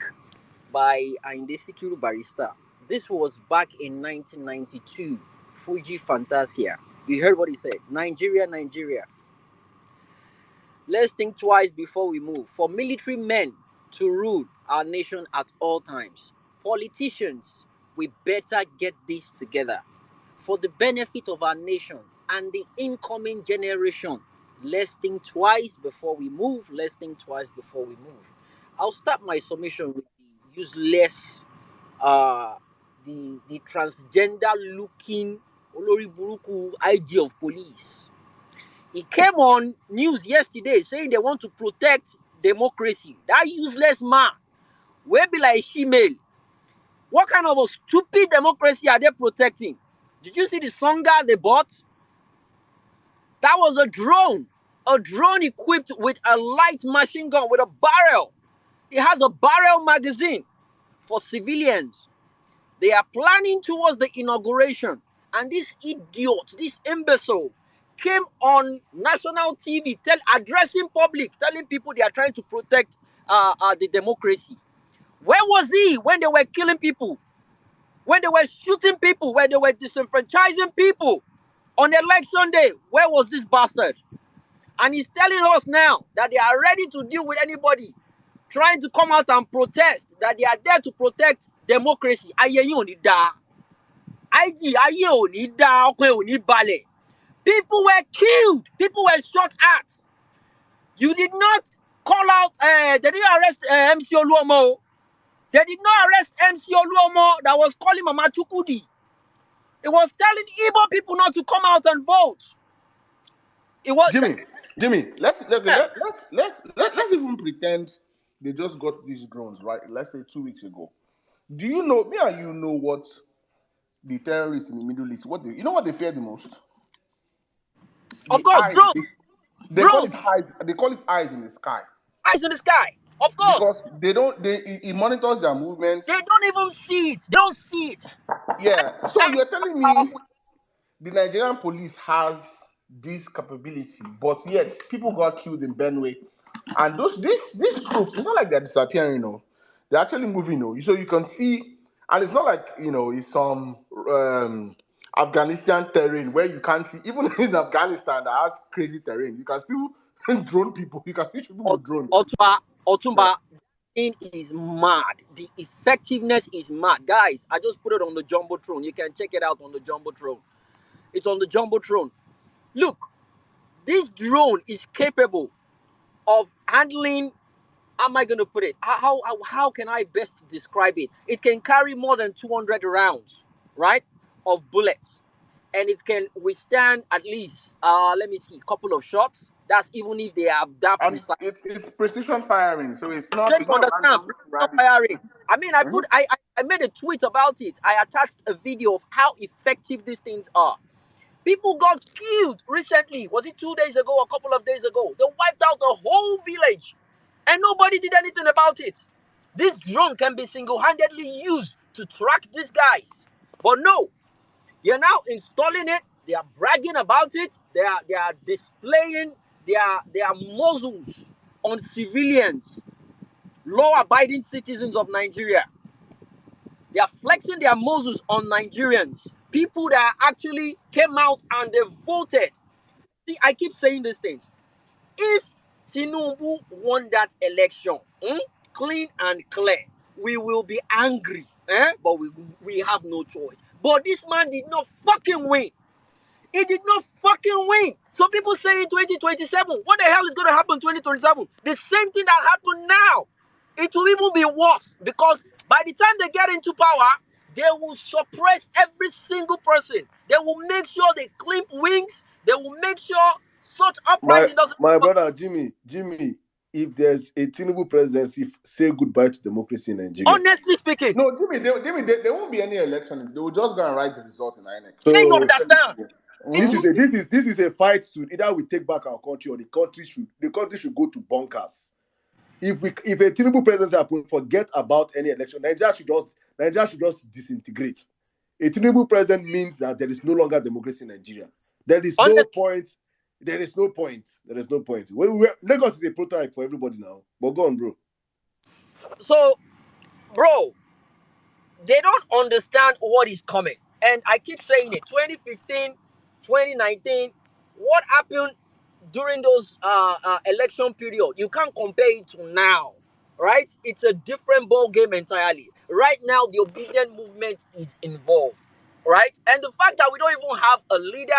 by Indesikiru Barista. This was back in 1992. Fuji Fantasia. You heard what he said. Nigeria, Nigeria. Let's think twice before we move. For military men to rule our nation at all times. Politicians, we better get this together. For the benefit of our nation and the incoming generation, let's think twice before we move. Let's think twice before we move. I'll start my submission with the useless, uh, the transgender looking Olori Buruku, IG of police. He came on news yesterday saying they want to protect democracy. That useless man will be like female. What kind of a stupid democracy are they protecting? Did you see the songa they bought? That was a drone equipped with a light machine gun with a barrel. It has a barrel magazine for civilians. They are planning towards the inauguration. And this idiot, this imbecile, came on national TV addressing public, telling people they are trying to protect the democracy. Where was he when they were killing people? When they were shooting people? When they were disenfranchising people? On election day, where was this bastard? And he's telling us now that they are ready to deal with anybody trying to come out and protest, that they are there to protect democracy. Ayé yín ò ní dá. IG, ayé ò ní dá, ọkàn ò ní balẹ̀. People were killed. People were shot at. You did not call out, they didn't arrest MC Oluomo. They did not arrest MC Oluomo that was calling Mama Chukudi. It was telling Igbo people not to come out and vote. It was Jimmy, let's even pretend they just got these drones, right? Let's say 2 weeks ago. Do you know, me and you know what the terrorists in the Middle East, you know what they fear the most? Of The course, eyes. drones. They call it eyes. They call it eyes in the sky. Eyes in the sky. Of course. Because it monitors their movements. They don't even see it. They don't see it. Yeah. So you're telling me the Nigerian police has this capability, but yet people got killed in Benue. And these troops, it's not like they're disappearing, you know. They're actually moving, you know. So you can see, and it's not like, you know, it's some Afghanistan terrain where you can't see, even in Afghanistan that has crazy terrain, you can still drone people. You can see people with drones. Otumba, thing is mad. The effectiveness is mad. Guys, I just put it on the Jumbotron. You can check it out on the Jumbotron. It's on the Jumbotron. Look, this drone is capable of handling, how am I going to put it? How can I best describe it? It can carry more than 200 rounds, right, of bullets. And it can withstand at least, let me see, a couple of shots. That's even if they are that And precise. it's precision firing, so it's Do not you understand? random Not rabbit. firing. I mean, I made a tweet about it. I attached a video of how effective these things are. People got killed recently. Was it 2 days ago or a couple of days ago? They wiped out the whole village and nobody did anything about it. This drone can be single-handedly used to track these guys. But no, you're now installing it. They are bragging about it. They are displaying their muzzles on civilians, law-abiding citizens of Nigeria. They are flexing their muzzles on Nigerians. People that actually came out and they voted. See, I keep saying these things. If Tinubu won that election, clean and clear, we will be angry. But we have no choice. But this man did not fucking win. He did not fucking win. So people say in 2027, what the hell is going to happen in 2027? The same thing that happened now. It will even be worse because by the time they get into power, they will suppress every single person. They will make sure they clip wings. They will make sure such uprising doesn't My happen. brother Jimmy, if there's a Tinubu presidency, say goodbye to democracy in Nigeria. Honestly speaking. No, Jimmy, there won't be any election. They will just go and write the result in INEC. So Can you understand? this is a fight to either we take back our country or the country should go to bunkers. If a Tinubu presidency happens, forget about any election. Nigeria should just disintegrate. A Tinubu president means that there is no longer democracy in Nigeria. There is no point. Lagos is a prototype for everybody now. But go on, bro. So, bro, they don't understand what is coming. And I keep saying it. 2015, 2019, what happened during those election period, you can't compare it to now, right? It's a different ball game entirely. Right now, the obedient movement is involved, right? And the fact that we don't even have a leader,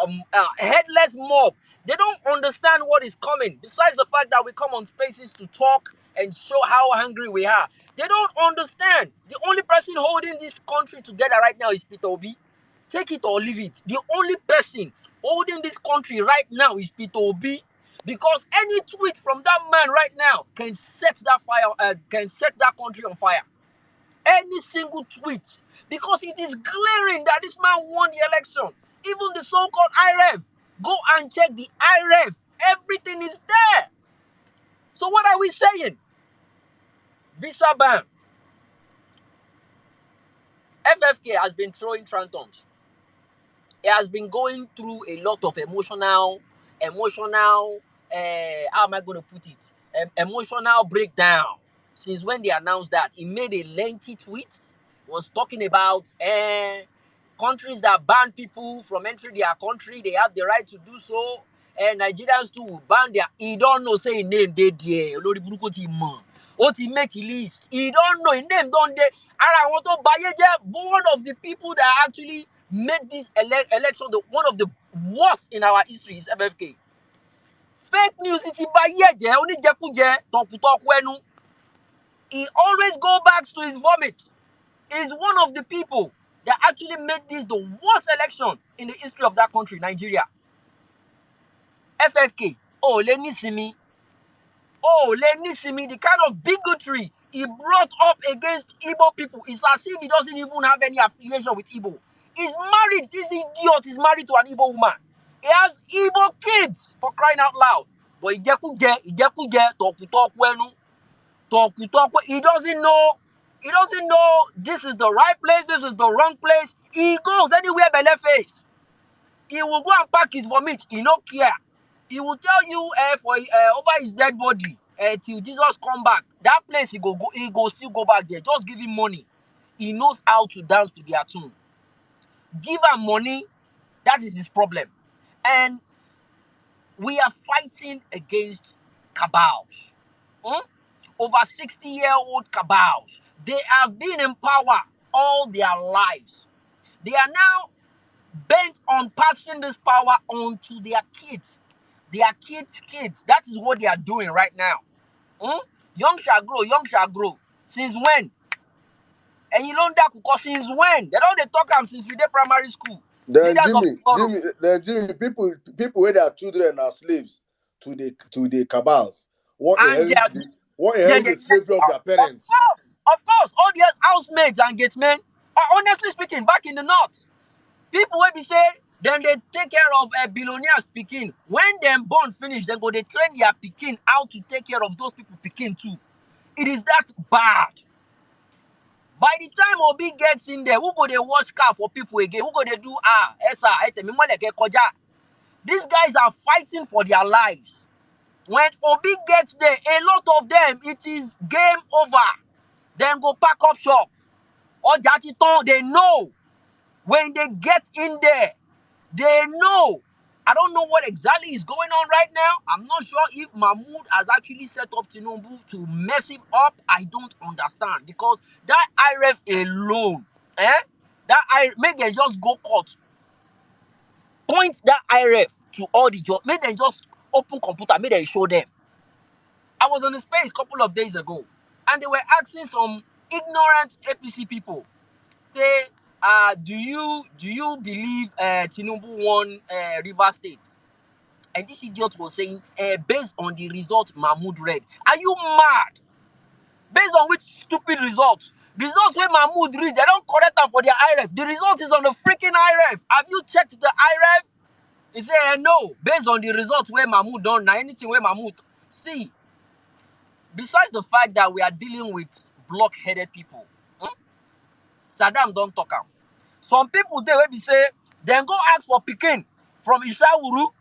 a headless mob, they don't understand what is coming. Besides the fact that we come on spaces to talk and show how angry we are, they don't understand. The only person holding this country together right now is Peter Obi. Take it or leave it. The only person holding this country right now is Pt.1, because any tweet from that man right now can set that country on fire. Any single tweet, because it is glaring that this man won the election. Even the so-called IRF, go and check the IRF. Everything is there. So what are we saying? Visa ban. FFK has been throwing tantrums. It has been going through a lot of emotional, how am I going to put it? Emotional breakdown. Since when they announced that, he made a lengthy tweet, was talking about countries that ban people from entering their country, they have the right to do so. And Nigerians too will ban their. He don't know say his name they there. Olori buruku ti mọ̀. Ó ti make a list. He don't know his name don't they. Ara àwọn tó bayé jẹ́, one of the people that actually made this election one of the worst in our history is FFK. Fake news ti bayé jẹ́, oníjẹkújẹ, tọkùtọkù ẹnu. He always go back to his vomit. He's one of the people that actually made this the worst election in the history of that country, Nigeria. FFK, the kind of bigotry he brought up against Igbo people is as if he doesn't even have any affiliation with Igbo. He's married, this idiot is married to an Igbo woman. He has Igbo kids, for crying out loud. But he doesn't know this is the right place, this is the wrong place. He goes anywhere belle face. He will go and pack his vomit, he no care. He will tell you over his dead body till Jesus come back. That place he go still go back there. Just give him money. He knows how to dance to their tune. Give him money, that is his problem. And we are fighting against cabals. Over 60-year-old cabals. They have been in power all their lives. They are now bent on passing this power on to their kids. Their kids. That is what they are doing right now. Young shall grow. Since when? And you learn that because since when? They don't talk them since we did primary school. Then Jimmy, people where their children are slaves to the cabals. What inherit the slavery of their parents. Of course, all the housemaids and gatesmen. Honestly speaking, back in the north, people will be say, then they take care of billionaires pikin. When them born finish, then go they train their pikin how to take care of those people pikin too. It is that bad. By the time Obi gets in there, who go they wash car for people again? Who go they do These guys are fighting for their lives. When Obi gets there, a lot of them, it is game over. Then go pack up shop. Or Jatiton, they know. When they get in there, they know. I don't know what exactly is going on right now. I'm not sure if Mahmoud has actually set up Tinubu to mess him up. I don't understand. Because that IRF alone, make them just go court. Point that IRF to all the jobs. Make them just open computer. Make them show them. I was on the space a couple of days ago, and they were asking some ignorant APC people, say, do you believe Tinubu won River State? And this idiot was saying, based on the result Mahmoud read. Are you mad? Based on which stupid results? Results where Mahmoud read, they don't correct them for their IRF. The result is on the freaking IRF. Have you checked the IRF? He said, no. Based on the results where Mahmoud done, now anything where Mahmoud. See, besides the fact that we are dealing with block-headed people, Saddam don't talk out. Some people they will be say, then go ask for Pekin from Ishawuru,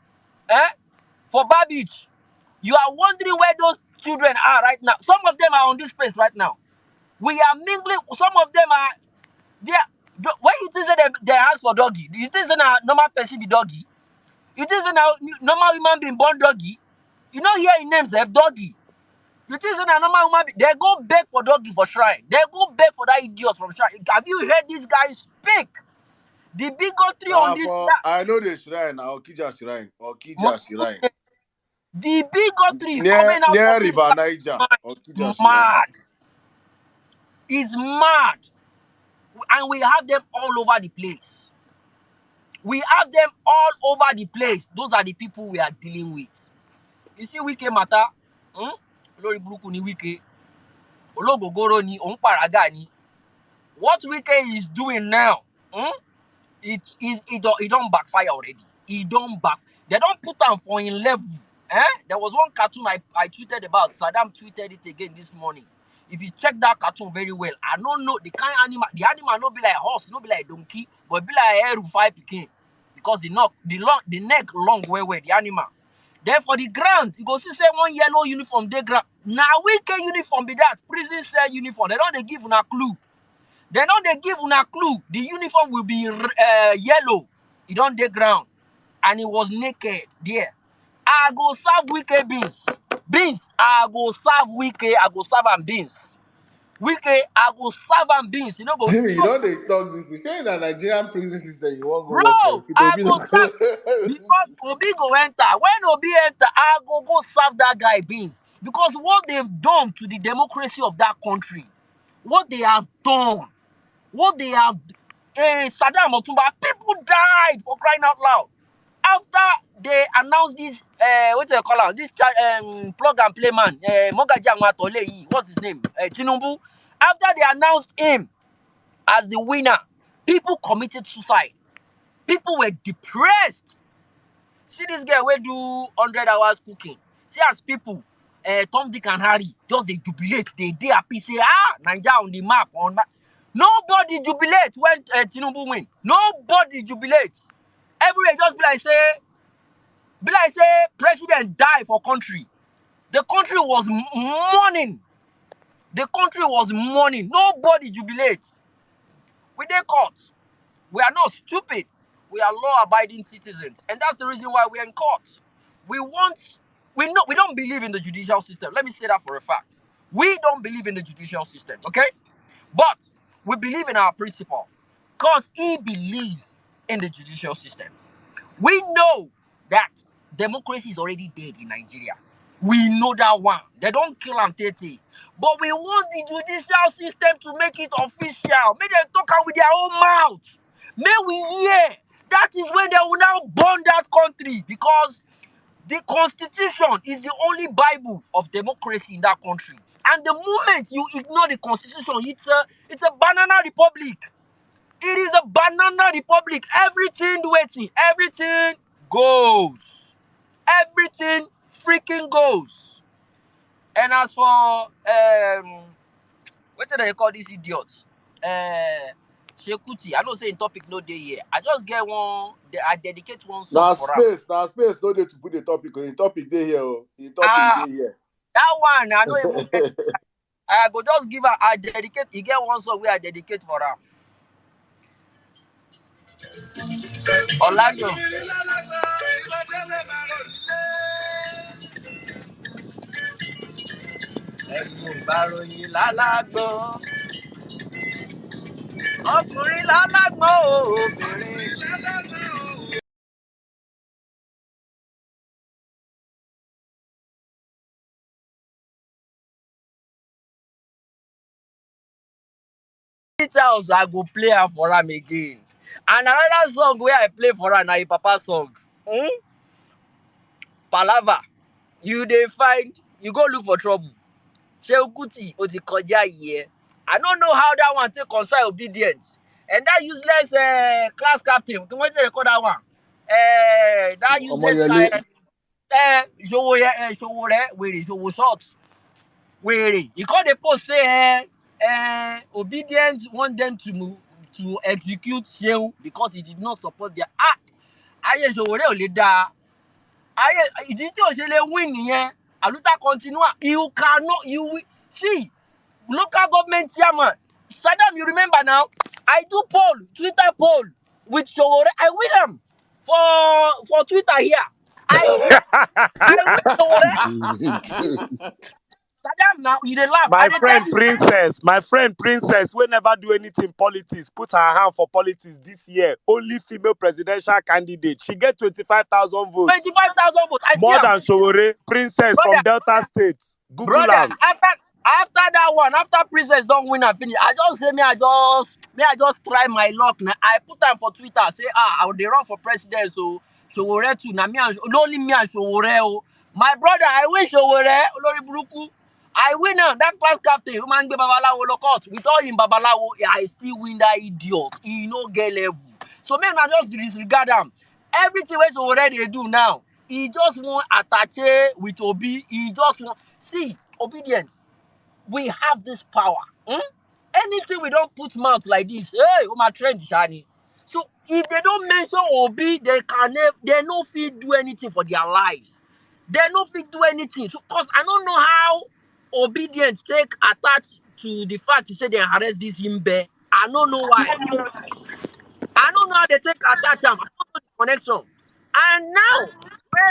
for Babich. You are wondering where those children are right now. Some of them are on this place right now. We are mingling. Some of them are there. When you think they ask for doggy, you think a normal person be doggy? You think a normal human being born doggy? You know here in names they have doggy. You think a normal human being, they go beg for doggy for shrine. They go beg for that idiot from shrine. Have you heard these guys speak? The bigotry on this. I know the shrine, Okija shrine. The bigotry coming out near River Niger. Mad. It's mad. And we have them all over the place. We have them all over the place. Those are the people we are dealing with. You see Wike matter? Lori buruku ni Wike. Ologogoro ni, onparaga ni. What Wike is doing now, it don't backfire already. It don't back. They don't put them for in level. There was one cartoon I tweeted about. Saddam tweeted it again this morning. If you check that cartoon very well, I don't know the kind of animal. The animal not be like horse, not be like donkey, but be like a five picking. Because the neck long where the animal. Then for the ground, you go see say one yellow uniform they ground. Now Wike uniform be that prison cell uniform. They don't give una clue. They don't give una clue. The uniform will be yellow. It don't dey ground. And it was naked there. I go serve Wike beans. Beans. I go serve Wike. I go serve am beans. Wike, I go serve am beans. You know go. Jimmy, you know they talk this. They say in a Nigerian prison system, you won't go work for Bro, it. I go serve because Obi go enter. When Obi enter, I go serve that guy beans. Because what they've done to the democracy of that country, what they have done. What they have, Saddam Otumba, people died for crying out loud. After they announced this, what do they call him? This plug and play man, Mogaji Angwatole, what's his name? Tinubu. After they announced him as the winner, people committed suicide. People were depressed. See this guy will do 100 hours cooking. See as people, Tom, Dick and Harry, just they jubilate. They happy, say, Nigeria on the map. Nobody jubilate when Tinubu win. Nobody jubilate. Everywhere just be like say, president die for country. The country was mourning. The country was mourning. Nobody jubilate. We dey court. We are not stupid. We are law-abiding citizens, and that's the reason why we're in court. We don't believe in the judicial system. Let me say that for a fact. We don't believe in the judicial system, okay? But we believe in our principle, because he believes in the judicial system. We know that democracy is already dead in Nigeria. We know that one. They don't kill and take. But we want the judicial system to make it official. Make them talk out with their own mouth. May we hear. That is when they will now burn that country, because the constitution is the only Bible of democracy in that country. And the moment you ignore the constitution, it's a banana republic. It is a banana republic. Everything waiting. Everything goes. Everything freaking goes. And as for what do they call these idiots? Shekuti. I don't say in topic no day here. I just get one. I dedicate one song Now for him. space. No need to put the topic. In topic day here. In topic day here. That one I don't even get. I go just give her. I dedicate. You get one song where I dedicate for him. Orlando. Ìbàròyìn lálágbọ́n ọkùnrin lálágbọ́n obìnrin lálágbọ́n. Charles, I go play her for am again. And another song where I play for her na him papa song. Palava. You dey find, you go look for trouble. Shehu Kuti o ti kọjá yìí. I don't know how that one take concern obedience. And that useless class captain, what do they call that one? That useless guy. Ṣòwòrẹ́, wèrè, ṣòwò short. Wèrè. He called the post say obedience want them to execute Shehu because he did not support their act. Ayé Ṣòwòrẹ́ ò lè dáa. Ayé ìdí tí ò ṣe lè win nìyẹn. Aluta continua. You cannot, you will see local government chairman. Saddam, you remember now? I do Twitter poll with Showore. I win him for Twitter here. I win Showore. Saddam, now you dey laugh. My friend Princess, we never do anything politics. Put her hand for politics this year. Only female presidential candidate. She get 25,000 votes. 25,000 votes. More than Showore. Princess from Delta State. Google brother, am. After that one, after Princess don't win and finish, I just say I just try my luck. Now I put them for Twitter, say I will run for president, so Showore too. Now me and only me and Showore. Oh. My brother, I win Showore, Olori Buruku. I win now. That class captain, man, Babalawo Lokot. With all in Babalawo, I still win that idiot. He no get level. So man, I just disregard him. Everything we already do now, he just want attache with Obi. He just want see obedience. We have this power. Anything we don't put mouth like this, hey, my trend shiny. So if they don't mention Obi, they no fit do anything for their lives. They no fit do anything. So cause I don't know how obedience take attached to the fact to say they arrest this Imbe. I don't know why. I don't know how they take attach them. I don't know the connection. And now,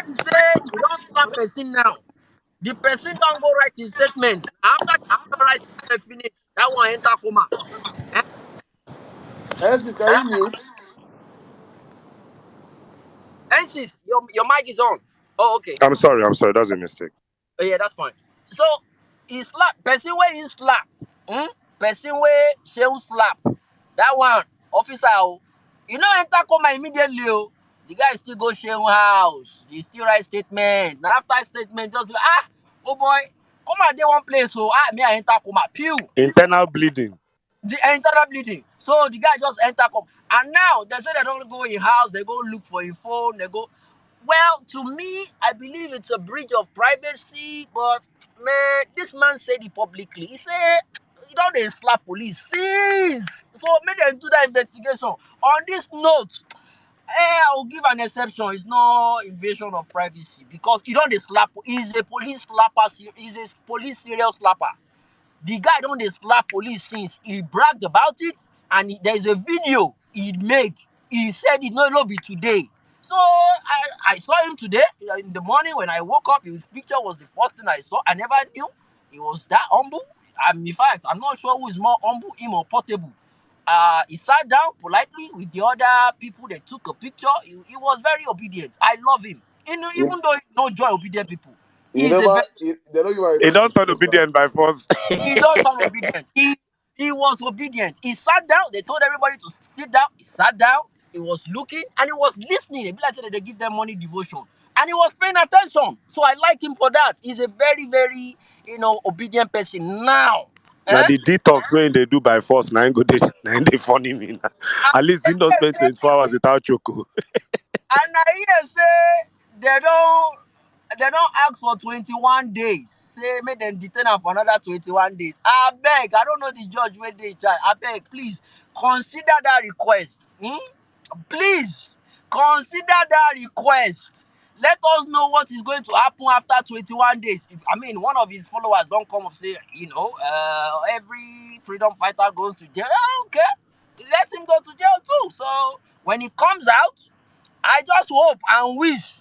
when say you don't slap person now, the person don't go write his statement. After the write statement finish, that one enter coma. Eh? Ensis, can you mute? Ensis, your mic is on. Oh, okay. I'm sorry. That's a mistake. Oh, yeah, that's fine. So, he slap. Person where he slap. Person where she slap. That one, officer, oh, you know, enter coma immediately. Oh. The guy still go share house. He still write statement. Now after statement, just like, oh boy, come and dey one place. So, me I enter coma. Pew. Internal bleeding. The internal bleeding. So the guy just enter come. And now they say they don't go in house, they go look for a phone, they go. Well, to me, I believe it's a breach of privacy, but man, this man said it publicly. He said, you know, they slap police. Since. So make them do that investigation. On this note, I'll give an exception. It's no invasion of privacy because you don't slap. He's a police slapper. He's a police serial slapper. The guy don't dey slap police since he bragged about it, and there's a video he made. He said it no be today. So I saw him today in the morning when I woke up. His picture was the first thing I saw. I never knew he was that humble. In fact, I'm not sure who is more humble, him or Portable. He sat down politely with the other people. They took a picture. He was very obedient. I love him. You, Even though he no joy obedient people, you he's a never, very they don't give a He message don't to turn post now. obedient by force. he don't sound obedient. He was obedient. He sat down. They told everybody to sit down. He sat down. He was looking and he was listening. It be like said that they give them money devotion. And he was paying attention. So I like him for that. He's a very, very, obedient person. Now, Now eh? the detox when they do by force, now they funny me. Now. At least he don't I spend say, 24 hours without choco. and I hear say they don't ask for 21 days. Say make them detain am for another 21 days. I beg, I don't know the judge where they charge. I beg, please consider that request. Please consider that request. Let us know what is going to happen after 21 days. I mean, one of his followers don't come up say, every freedom fighter goes to jail. Okay, let him go to jail too. So when he comes out, I just hope and wish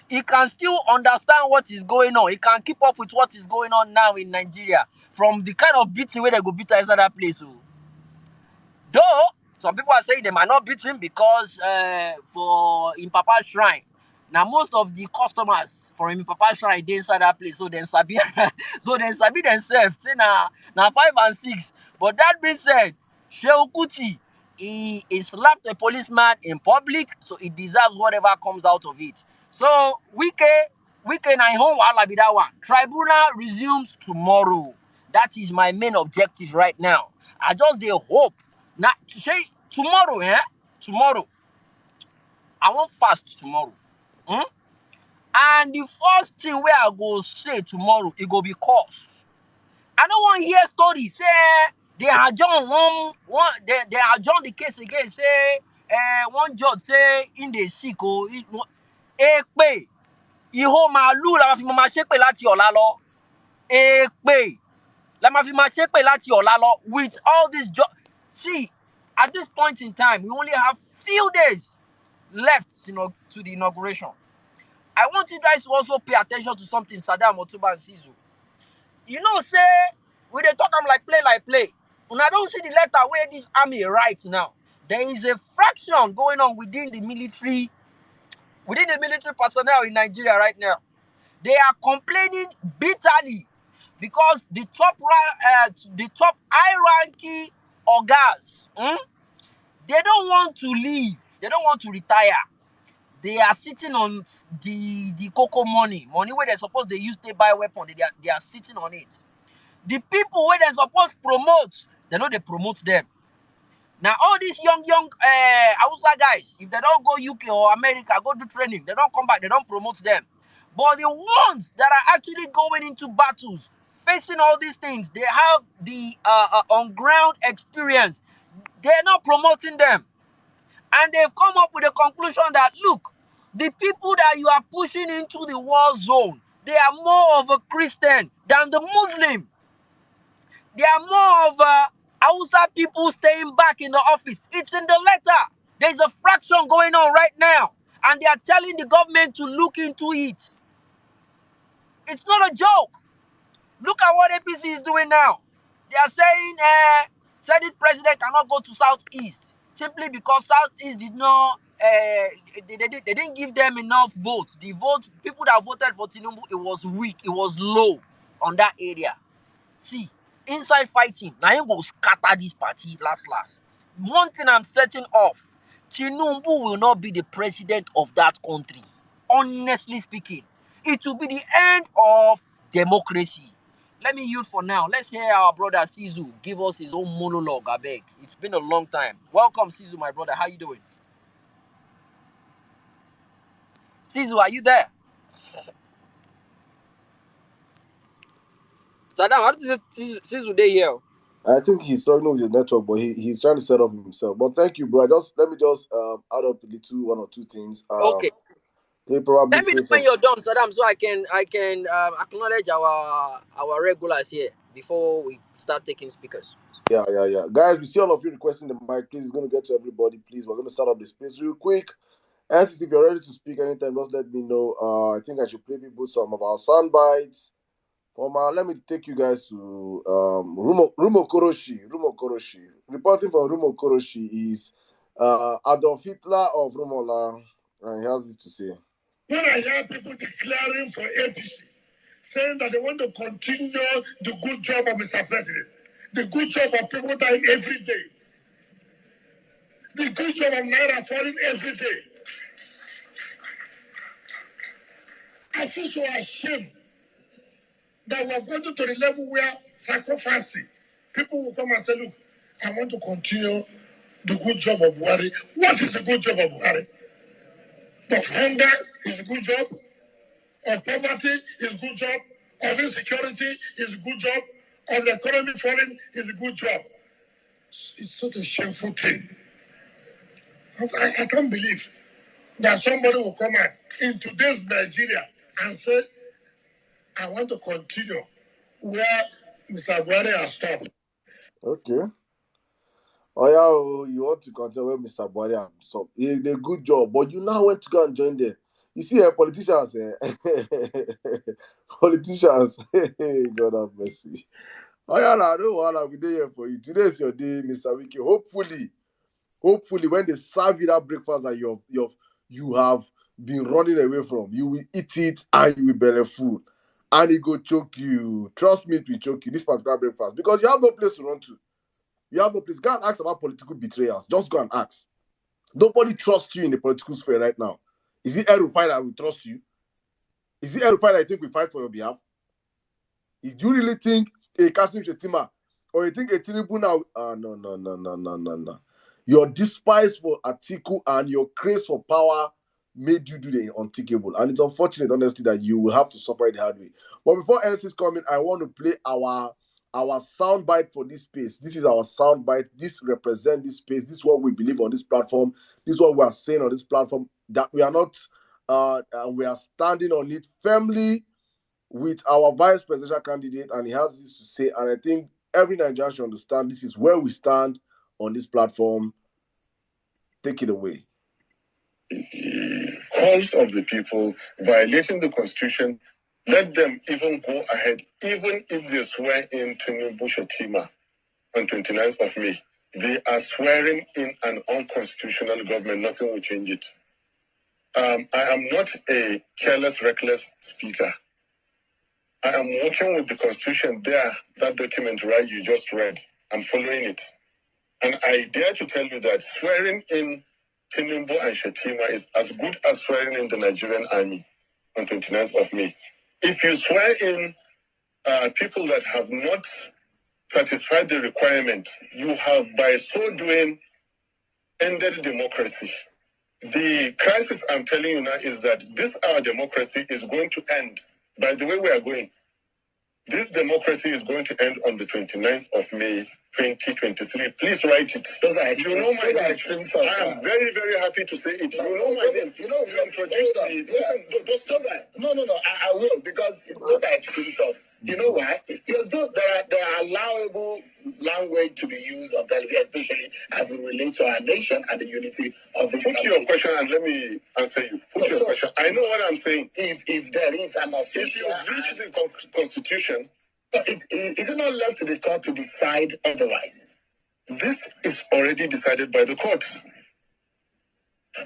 he can still understand what is going on. He can keep up with what is going on now in Nigeria from the kind of beating where they go beat inside that place. Oh. Though some people are saying they might not beat him because for in Papa's shrine, now most of the customers for in Papa's shrine they inside that place, so then sabi, themselves. Say now 5 and 6. But that being said, Shehu Kuti, he slapped a policeman in public, so he deserves whatever comes out of it. So Wike na home wahala be that one. Tribunal resumes tomorrow. That is my main objective right now. I just dey hope. Now, say tomorrow, Tomorrow, I want fast tomorrow. And the first thing where I go say tomorrow, it go be cause. I don't want to hear stories. Say they adjourn they adjourn the case again. Say one judge say in the sick or èpè ìhó màálù la ma fi máa ṣépè láti ọ̀la lọ. Èpè la ma fi máa ṣépè láti ọ̀la lọ with all this see. At this point in time, we only have few days left, to the inauguration. I want you guys to also pay attention to something Saddam Otuba and Sizu. Say we dey talk am like play. Una don't see the letter where this army write now. There is a fraction going on within the military personnel in Nigeria right now. They are complaining bitterly because the top hierarchy organs, they don't want to leave. They don't want to retire. They are sitting on the cocoa money where they're supposed to use to buy weapon. They are sitting on it. The people where they're supposed to promote, they know they promote them. Now all these young Hausa guys, if they don't go UK or America, go do training, they don't come back, they don't promote them. But the ones that are actually going into battles, facing all these things, they have the on ground experience. They're not promoting them. And they've come up with a conclusion that, look, the people that you are pushing into the war zone, they are more of a Christian than the Muslim. They are more of Hausa people staying back in the office. It's in the letter. There's a fraction going on right now. And they are telling the government to look into it. It's not a joke. Look at what APC is doing now. They are saying Senate president cannot go to Southeast simply because Southeast did not, they didn't give them enough votes. The vote, people that voted for Tinubu, it was weak, it was low on that area. See, inside fighting, now you go scatter this party last. One thing I'm setting off, Tinubu will not be the president of that country. Honestly speaking, it will be the end of democracy. Let me yield for now. Let's hear our brother Sizu give us his own monologue, I beg. It's been a long time. Welcome, Sizu, my brother. How you doing? Sizu, are you there? Saddam, how did Sizu day here? I think he's struggling with his network, but he's trying to set up himself. But thank you, bro. Let me just add up one or two things. Okay. Probably Let me play know when some. you're done, Saddam, so I can acknowledge our regulars here before we start taking speakers. Yeah. Guys, we see all of you requesting the mic. Please, it's going to get to everybody. Please, we're going to start up the space real quick. And if you're ready to speak anytime, just let me know. I think I should play people some of our sound bites. Let me take you guys to Rumo Koroshi. Reporting from Rumo Koroshi is Adolf Hitler of Rumola. And he has this to say. When I hear people declaring for APC, saying that they want to continue the good job of Mr. President, the good job of people dying every day, the good job of Naira falling every day, I feel so ashamed that we are going to the level where sacrificing, people will come and say, look, I want to continue the good job of Buhari. What is the good job of Buhari? Of hunger is a good job. Of poverty is a good job. Of insecurity is a good job. Of the economy falling is a good job. It's such a shameful thing. I can't believe that somebody will come out in today's Nigeria and say, I want to continue where Mr. Buhari has stopped. Okay. Oh yeah, you want to continue where Mr. Buhari has stopped. He did a good job, but you now went to go and join them. You see, politicians, politicians, God have mercy. Oh yeah, I don't want to be there for you. Today is your day, Mr. Wike. Hopefully, when they serve you that breakfast that you have been running away from, you will eat it and you will be full, and it go choke you. Trust me, it will choke you. This particular breakfast because you have no place to run to. You have no place. Go and ask about political betrayals. Just go and ask. Nobody trusts you in the political sphere right now. Is it El-Rufai that will trust you? Is it El-Rufai that you think will fight for your behalf? Do you really think a Kasim Shetima or you think a Tinubu now? No. Your despise for Atiku and your craze for power made you do the unthinkable. And it's unfortunate, honestly, that you will have to suffer it the hard way. But before else is coming, I want to play our soundbite for this space. This is our soundbite. This represents this space. This is what we believe on this platform. This is what we are saying on this platform. That we are not, we are standing on it firmly with our vice presidential candidate, and he has this to say. And I think every Nigerian should understand this is where we stand on this platform. Take it away. Calls of the people violating the constitution, let them even go ahead, even if they swear in Tinubu Shotima on 29th of May. They are swearing in an unconstitutional government. Nothing will change it. I am not a careless, reckless speaker. I am working with the Constitution there, that document, right, you just read. I'm following it. And I dare to tell you that swearing in Tinubu and Shetima is as good as swearing in the Nigerian army on 29th of May. If you swear in people that have not satisfied the requirement, you have, by so doing, ended democracy. The crisis I'm telling you now is that this, our democracy, is going to end. By the way we are going, this democracy is going to end on the 29th of May, 2023. Please write it. You know my name. I am very, very happy to say it. You know my name. You know, you introduced me. Listen, no, I will, because those are extreme thoughts. You know why? Because there are allowable language to be used on television, especially as it relates to our nation and the unity of the country. Put your question and let me answer you. Put your question. I know what I'm saying. If there is an official... If you reach the Constitution... Is it not left to the court to decide otherwise? This is already decided by the court.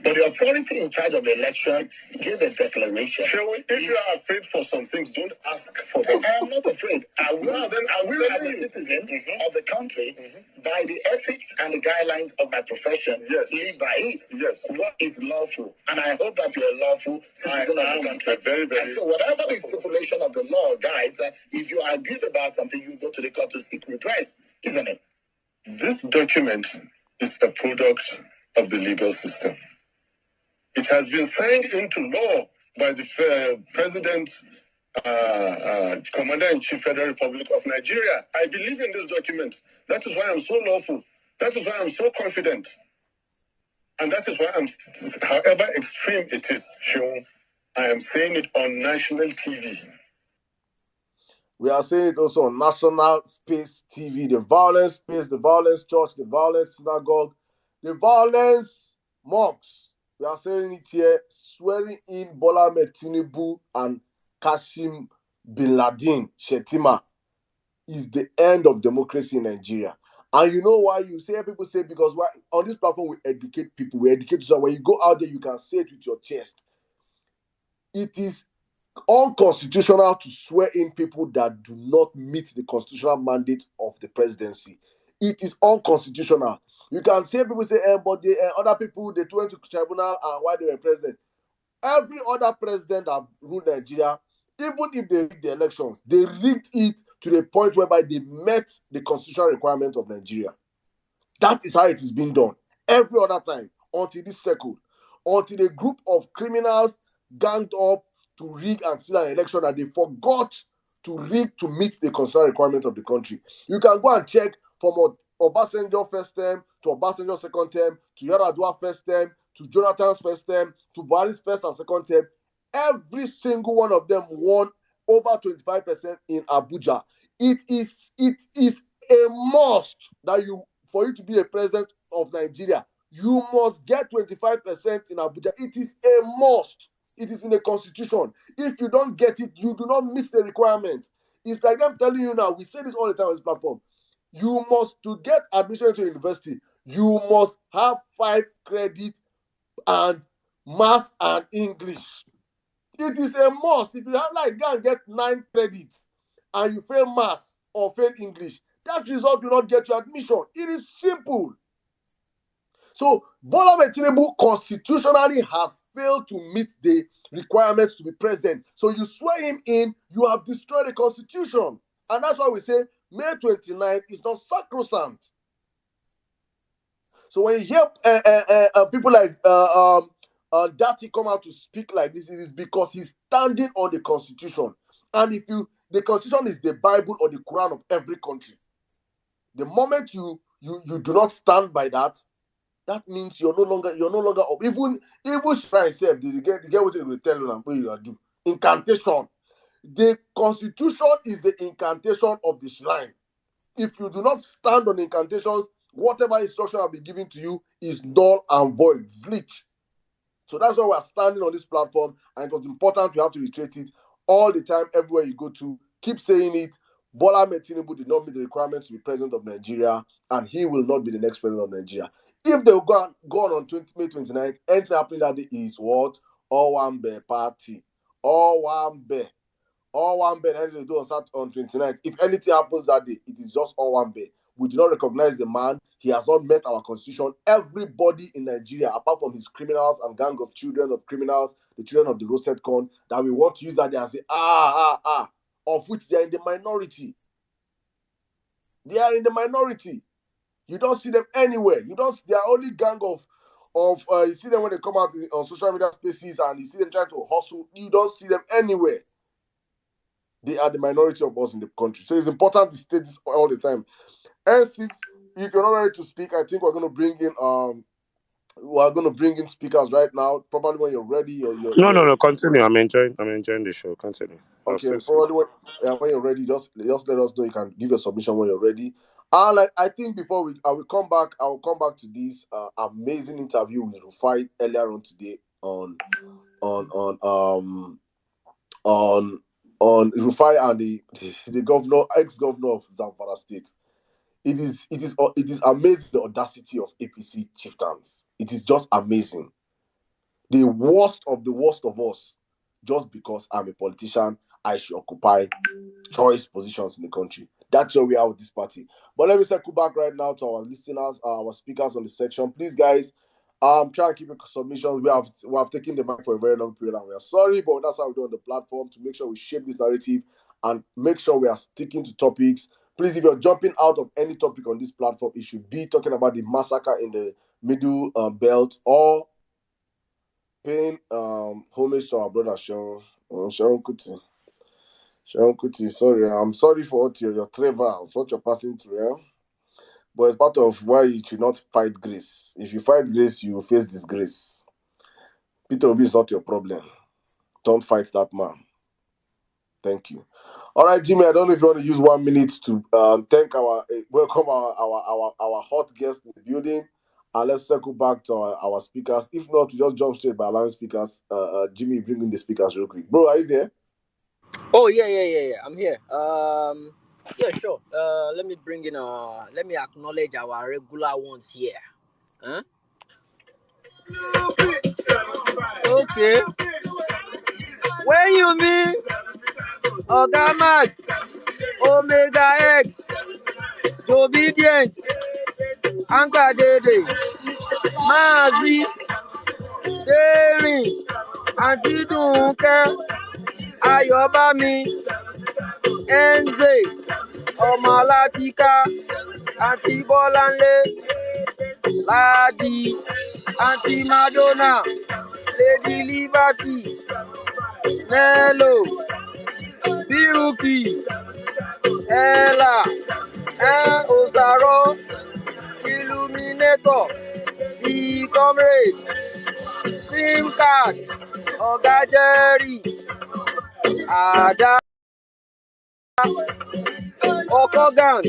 But the authority in charge of the election gave a declaration. If you are afraid for some things, don't ask for them. I am not afraid. I will, as a citizen of the country, by the ethics and the guidelines of my profession, live by it. Yes. What is lawful? And I hope that you're a lawful citizen of the country. Very, very. And so whatever the stipulation of the law guides, if you are agreed about something, you go to the court to seek redress, isn't it? This document is a product of the legal system. It has been signed into law by the President, Commander-in-Chief, Federal Republic of Nigeria. I believe in this document. That is why I'm so lawful. That is why I'm so confident. And that is why however extreme it is, Sean, I am saying it on national TV. We are saying it also on National Space TV, the Vawulence Space, the Vawulence Church, the Vawulence Synagogue, the Vawulence Mosques. We are saying it here, swearing in Bola Ahmed Tinubu and Kashim bin Laden Shetima is the end of democracy in Nigeria. And you know why? You say, people say, because on this platform we educate people, we educate you. When you go out there, you can say it with your chest. It is unconstitutional to swear in people that do not meet the constitutional mandate of the presidency. It is unconstitutional. You can say, people say, but the other people, they went to tribunal and why they were president. Every other president that ruled Nigeria, even if they rigged the elections, they rigged it to the point whereby they met the constitutional requirement of Nigeria. That is how it is being done. Every other time, until this circle, until a group of criminals ganged up to rig and steal an election and they forgot to rig to meet the constitutional requirement of the country. You can go and check from Obasanjo first term to Obasanjo second term to Yar'Adua first term to Jonathan's first term to Buhari's first and second term. Every single one of them won over 25% in Abuja. It is a must that for you to be a president of Nigeria, you must get 25% in Abuja. It is a must. It is in the constitution. If you don't get it, you do not meet the requirement. It's like I'm telling you now, we say this all the time on this platform. You must, to get admission to university, you must have 5 credits and maths and English. It is a must. If you have go and get 9 credits and you fail maths or fail English, that result will not get you admission. It is simple. So Bola Ahmed Tinubu constitutionally has failed to meet the requirements to be president. So you swear him in, you have destroyed the constitution. And that's why we say May 29th is not sacrosanct. So when you hear people like Dati come out to speak like this, it is because he's standing on the constitution. And the constitution is the Bible or the Quran of every country. The moment you do not stand by that, that means you're no longer up. Even shrine self, they get what they will tell you and what you do. Incantation. The constitution is the incantation of the shrine. If you do not stand on incantations, whatever instruction will be given to you is null and void. Zlich. So that's why we're standing on this platform, and it was important to have to reiterate it all the time, everywhere you go to. Keep saying it. Bola Ahmed Tinubu did not meet the requirements to be president of Nigeria, and he will not be the next president of Nigeria. If they go on May 29th, anything happening that day is what? Owambe party. Owambe. All one bed, and they do on 29th. If anything happens that day, it is just all one bed. We do not recognize the man. He has not met our constitution. Everybody in Nigeria, apart from his criminals and gang of children of criminals, the children of the roasted corn, that we want to use that day and say, of which they are in the minority. They are in the minority. You don't see them anywhere. They are only gang of you see them when they come out on social media spaces and you see them trying to hustle. You don't see them anywhere. They are the minority of us in the country. So it's important to state this all the time. N6, if you're not ready to speak, I think we're going to bring in speakers right now. Probably when you're ready. No. Continue. I'm enjoying the show. Continue. Okay, probably when you're ready, just let us know. You can give your submission when you're ready. I think before I will come back to this amazing interview with Rufai earlier on today on Rufai and the governor, ex-governor of Zamfara State. It is amazing, the audacity of APC chieftains. It is just amazing. The worst of the worst of us, just because I'm a politician, I should occupy choice positions in the country. That's where we are with this party. But let me circle back right now to our listeners, our speakers on the section. Please, guys, try and keep your submissions. We have taken the mic for a very long period, and we are sorry, but that's how we do on the platform, to make sure we shape this narrative and make sure we are sticking to topics. Please, if you're jumping out of any topic on this platform, it should be talking about the massacre in the Middle Belt, or paying homage to our brother Sharon Kuti. Sharon Kuti, sorry, I'm sorry for what your travels, what you're passing through. But it's part of why you should not fight grace. If you fight grace, you will face disgrace. Peter Obi is not your problem. Don't fight that man. Thank you. All right, Jimmy, I don't know if you want to use 1 minute to welcome our hot guest in the building, and let's circle back to our speakers. If not, we just jump straight by allowing speakers. Jimmy, bring in the speakers real quick. Bro, are you there? Oh yeah. I'm here. Yeah, sure. Let me bring in. Let me acknowledge our regular ones here. Huh? Okay. When you mean Oga Mag, Omega X, Obedient, Anka Dede, Mazi, Derin, Aunty Dunke, Ayobami, Enze, Omalatika, Aunty Bolanle, Ladi, Aunty Madonna, Lady Liberty, Nello, Biruki, Ella, Osaro, Illuminator, The Comrade, SIM Card, Oga Jerry, Ada, Okogan,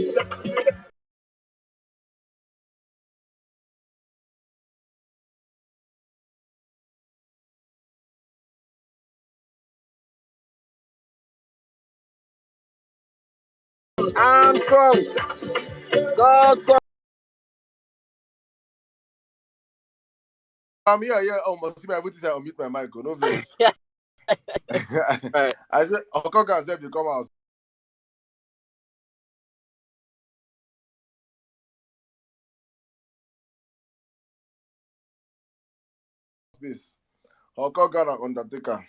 Armstrong, Godson. I'm here. Oh, must see my voice. I'll mute my mic. No vex. Right. I said, Okoga said, you come out. Space. Okoga and Undertaker.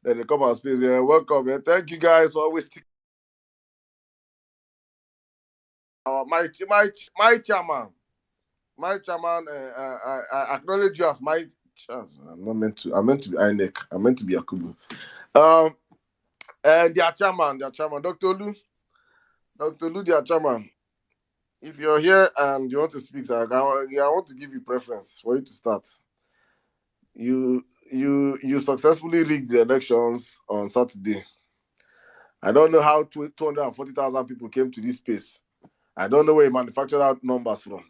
Then they come out space. Yeah, welcome. Yeah. Thank you guys for always sticking. My chairman. My chairman, I acknowledge you as my chance. I'm not meant to. I'm meant to be INEC. I'm meant to be Akubu. And their chairman, Dr. Olu, their chairman. If you're here and you want to speak, sir, I want to give you preference for you to start. You successfully rigged the elections on Saturday. I don't know how 240,000 people came to this space. I don't know where you manufactured out numbers from.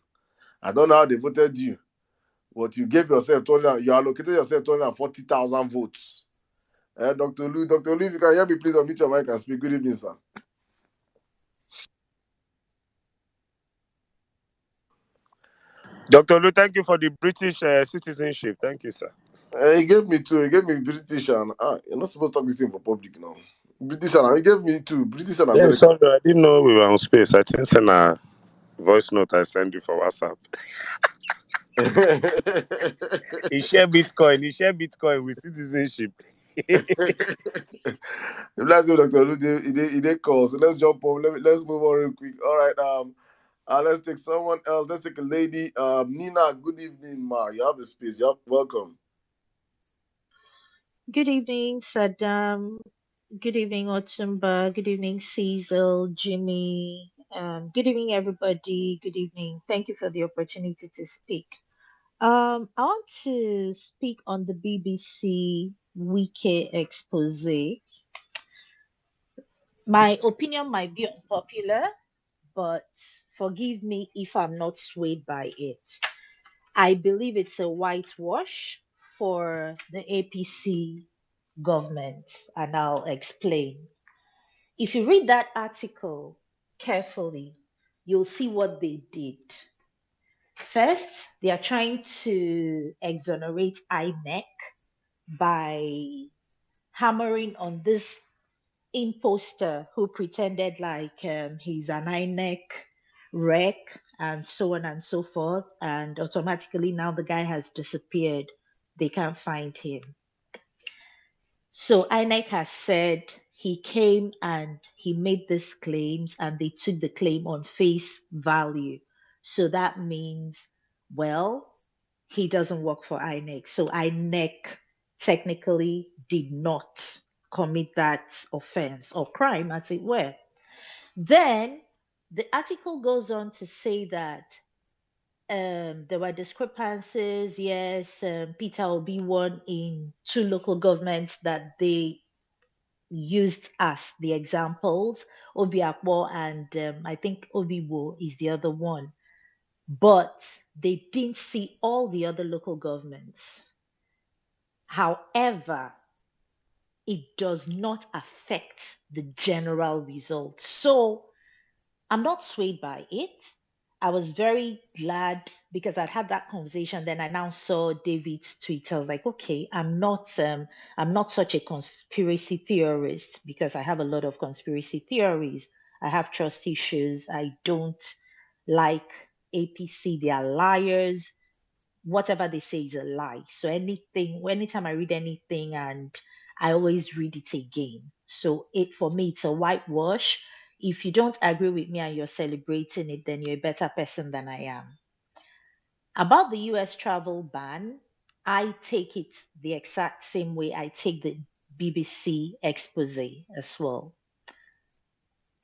I don't know how they voted you. But you gave yourself you allocated yourself 240,000 votes. Dr. Lu, if you can hear me, please unmute your mic and speak. Good evening, sir. Dr. Lu, thank you for the British citizenship. Thank you, sir. He gave me two. He gave me British, and you're not supposed to talk this thing for public now. British and he gave me two, British and Yeah, American. sorry, I didn't know we were on space. I think send a voice note I send you for WhatsApp. He share Bitcoin with citizenship. Let's do Dr. Lude, he did call. So let's jump on. Let's move on real quick. All right. Let's take someone else. Let's take a lady. Nina, good evening, ma. You have the space. Yep, welcome. Good evening, Saddam. Good evening, Otumba. Good evening, Cecil, Jimmy. Good evening, everybody. Good evening. Thank you for the opportunity to speak. I want to speak on the BBC Wike expose. My opinion might be unpopular, but forgive me if I'm not swayed by it. I believe it's a whitewash for the APC government, and I'll explain. If you read that article carefully, you'll see what they did. First, they are trying to exonerate INEC by hammering on this imposter who pretended like he's an INEC rec and so on and so forth, and automatically now the guy has disappeared. They can't find him. So INEC has said he came and he made these claims and they took the claim on face value. So that means, well, he doesn't work for INEC. So INEC technically did not commit that offense or crime, as it were. Then the article goes on to say that there were discrepancies. Yes, Pt.1 in two local governments that they used as the examples, Obiakpo and I think Obiwo is the other one. But they didn't see all the other local governments. However, it does not affect the general result. So I'm not swayed by it. I was very glad because I'd had that conversation. Then I now saw David's tweet. I was like, okay, I'm not such a conspiracy theorist because I have a lot of conspiracy theories. I have trust issues. I don't like APC. They are liars. Whatever they say is a lie. So anytime I read anything, and I always read it again. So it for me, it's a whitewash. If you don't agree with me and you're celebrating it, then you're a better person than I am. About the US travel ban, I take it the exact same way I take the BBC expose as well.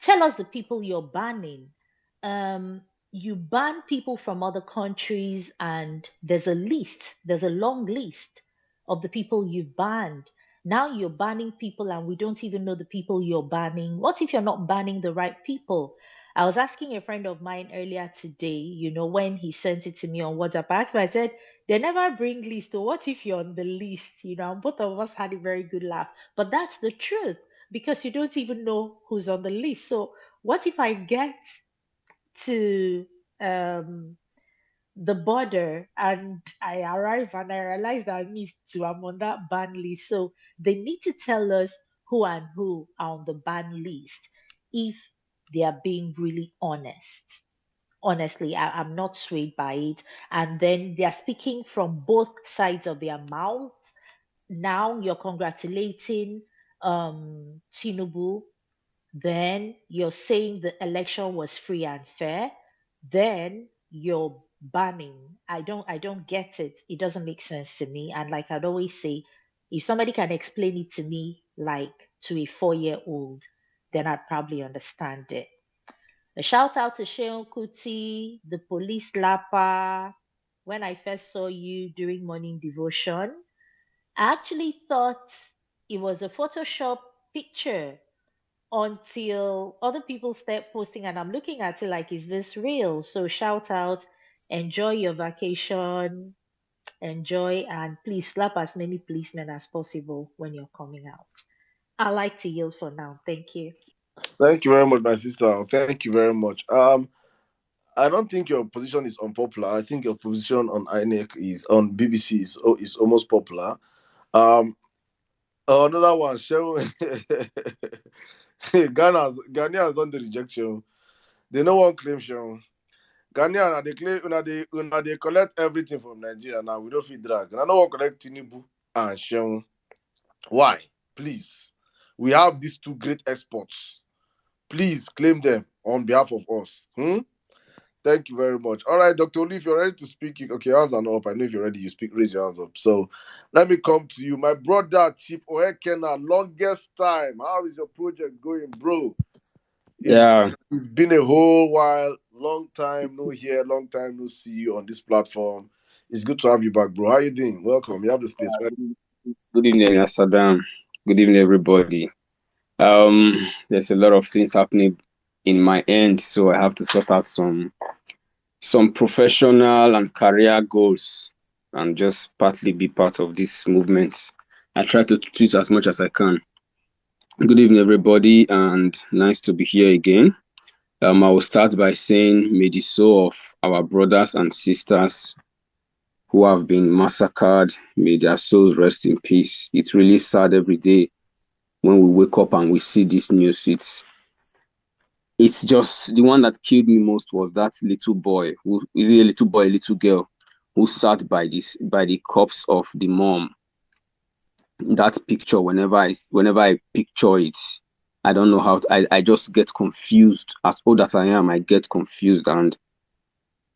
Tell us the people you're banning. Um, you ban people from other countries, and there's a long list of the people you've banned. Now you're banning people, and we don't even know the people you're banning. What if you're not banning the right people? I was asking a friend of mine earlier today, when he sent it to me on WhatsApp. I said, they never bring list. So what if you're on the list? And both of us had a very good laugh. But that's the truth because you don't even know who's on the list. So what if I get to um, the border and I arrive and I realize that I missed two, I'm on that ban list. So they need to tell us who and who are on the ban list if they are being really honest. Honestly, I'm not swayed by it. And then they are speaking from both sides of their mouths. Now you're congratulating Tinubu, then you're saying the election was free and fair, then you're banning. I don't get it. It doesn't make sense to me. And like I'd always say, if somebody can explain it to me like to a 4-year-old, then I'd probably understand it. A shout out to Sheon Kuti, the police lapper. When I first saw you during morning devotion, I actually thought it was a Photoshop picture until other people start posting, and I'm looking at it like, is this real? So shout out, enjoy your vacation, enjoy, and please slap as many policemen as possible when you're coming out. I like to yield for now. Thank you. Thank you very much, my sister. Thank you very much. I don't think your position is unpopular. I think your position on INEC is on BBC is almost popular. Um, Oh, another one. Show. Ghana has done the rejection. They no one claim show. Ghana na they claim they collect everything from Nigeria now. We don't feed drag. And I no one collect Tinubu and show. Why? Please. We have these two great exports. Please claim them on behalf of us. Hmm? Thank you very much. All right, Dr. Oli, if you're ready to speak, okay, hands are up. I know if you're ready, you speak, raise your hands up. So let me come to you. My brother, Chief Oekena, longest time. How is your project going, bro? It's, Yeah, it's been a whole while, long time no hear, long time no see you on this platform. It's good to have you back, bro. How you doing? Welcome. You have the space. good evening, Asadam. Good evening, everybody. There's a lot of things happening in my end, so I have to sort out some professional and career goals and just partly be part of this movement. I try to tweet as much as I can. Good evening, everybody, and nice to be here again. I will start by saying, may the soul of our brothers and sisters who have been massacred, may their souls rest in peace. It's really sad every day when we wake up and we see this news. It's just the one that killed me most was that little boy. Who is it? A little boy, a little girl, who sat by the corpse of the mom. That picture, whenever I picture it, I don't know how I just get confused. As old as I am, I get confused, and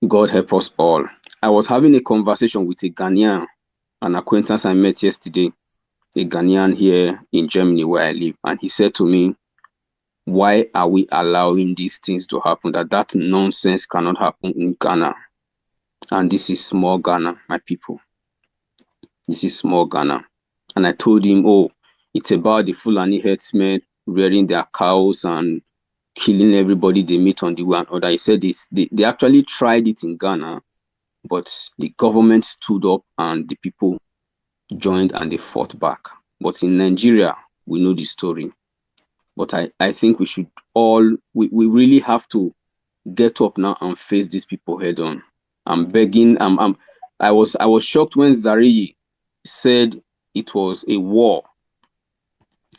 God help us all. I was having a conversation with a Ghanaian, an acquaintance I met yesterday, a Ghanaian here in Germany where I live, and he said to me, why are we allowing these things to happen? That nonsense cannot happen in Ghana. And this is small Ghana, my people. This is small Ghana. And I told him, oh, it's about the Fulani herdsmen rearing their cows and killing everybody they meet on the way and other. He said they actually tried it in Ghana, but the government stood up and the people joined and they fought back. But in Nigeria, we know the story. But I think we should we really have to get up now and face these people head on. I'm begging. I was shocked when Zari said it was a war,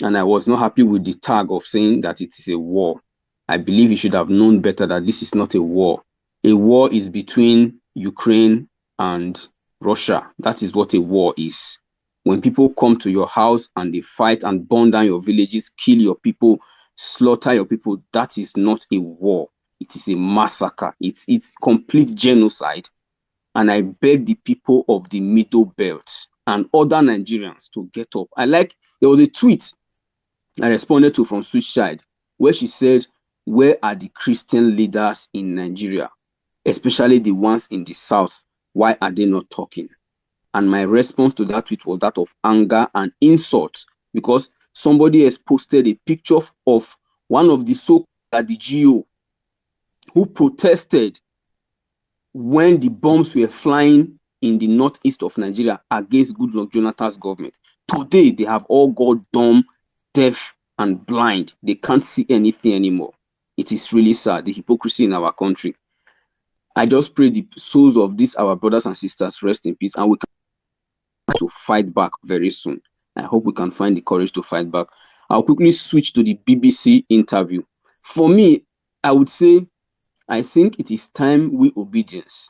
and I was not happy with the tag of saying that it is a war. I believe he should have known better that this is not a war. A war is between Ukraine and Russia. That is what a war is. When people come to your house and they fight and burn down your villages, kill your people, slaughter your people, that is not a war. It is a massacre. It's complete genocide. And I beg the people of the Middle Belt and other Nigerians to get up. There was a tweet I responded to from Switchside where she said, where are the Christian leaders in Nigeria, especially the ones in the South? Why are they not talking? And my response to that tweet was that of anger and insult, because somebody has posted a picture of one of the so-called GO who protested when the bombs were flying in the northeast of Nigeria against Goodluck Jonathan's government. Today, they have all got dumb, deaf, and blind. They can't see anything anymore. It is really sad, the hypocrisy in our country. I just pray the souls of these our brothers and sisters rest in peace, and we can to fight back very soon. I hope we can find the courage to fight back. I'll quickly switch to the BBC interview. For me, I would say, I think it is time we obedient,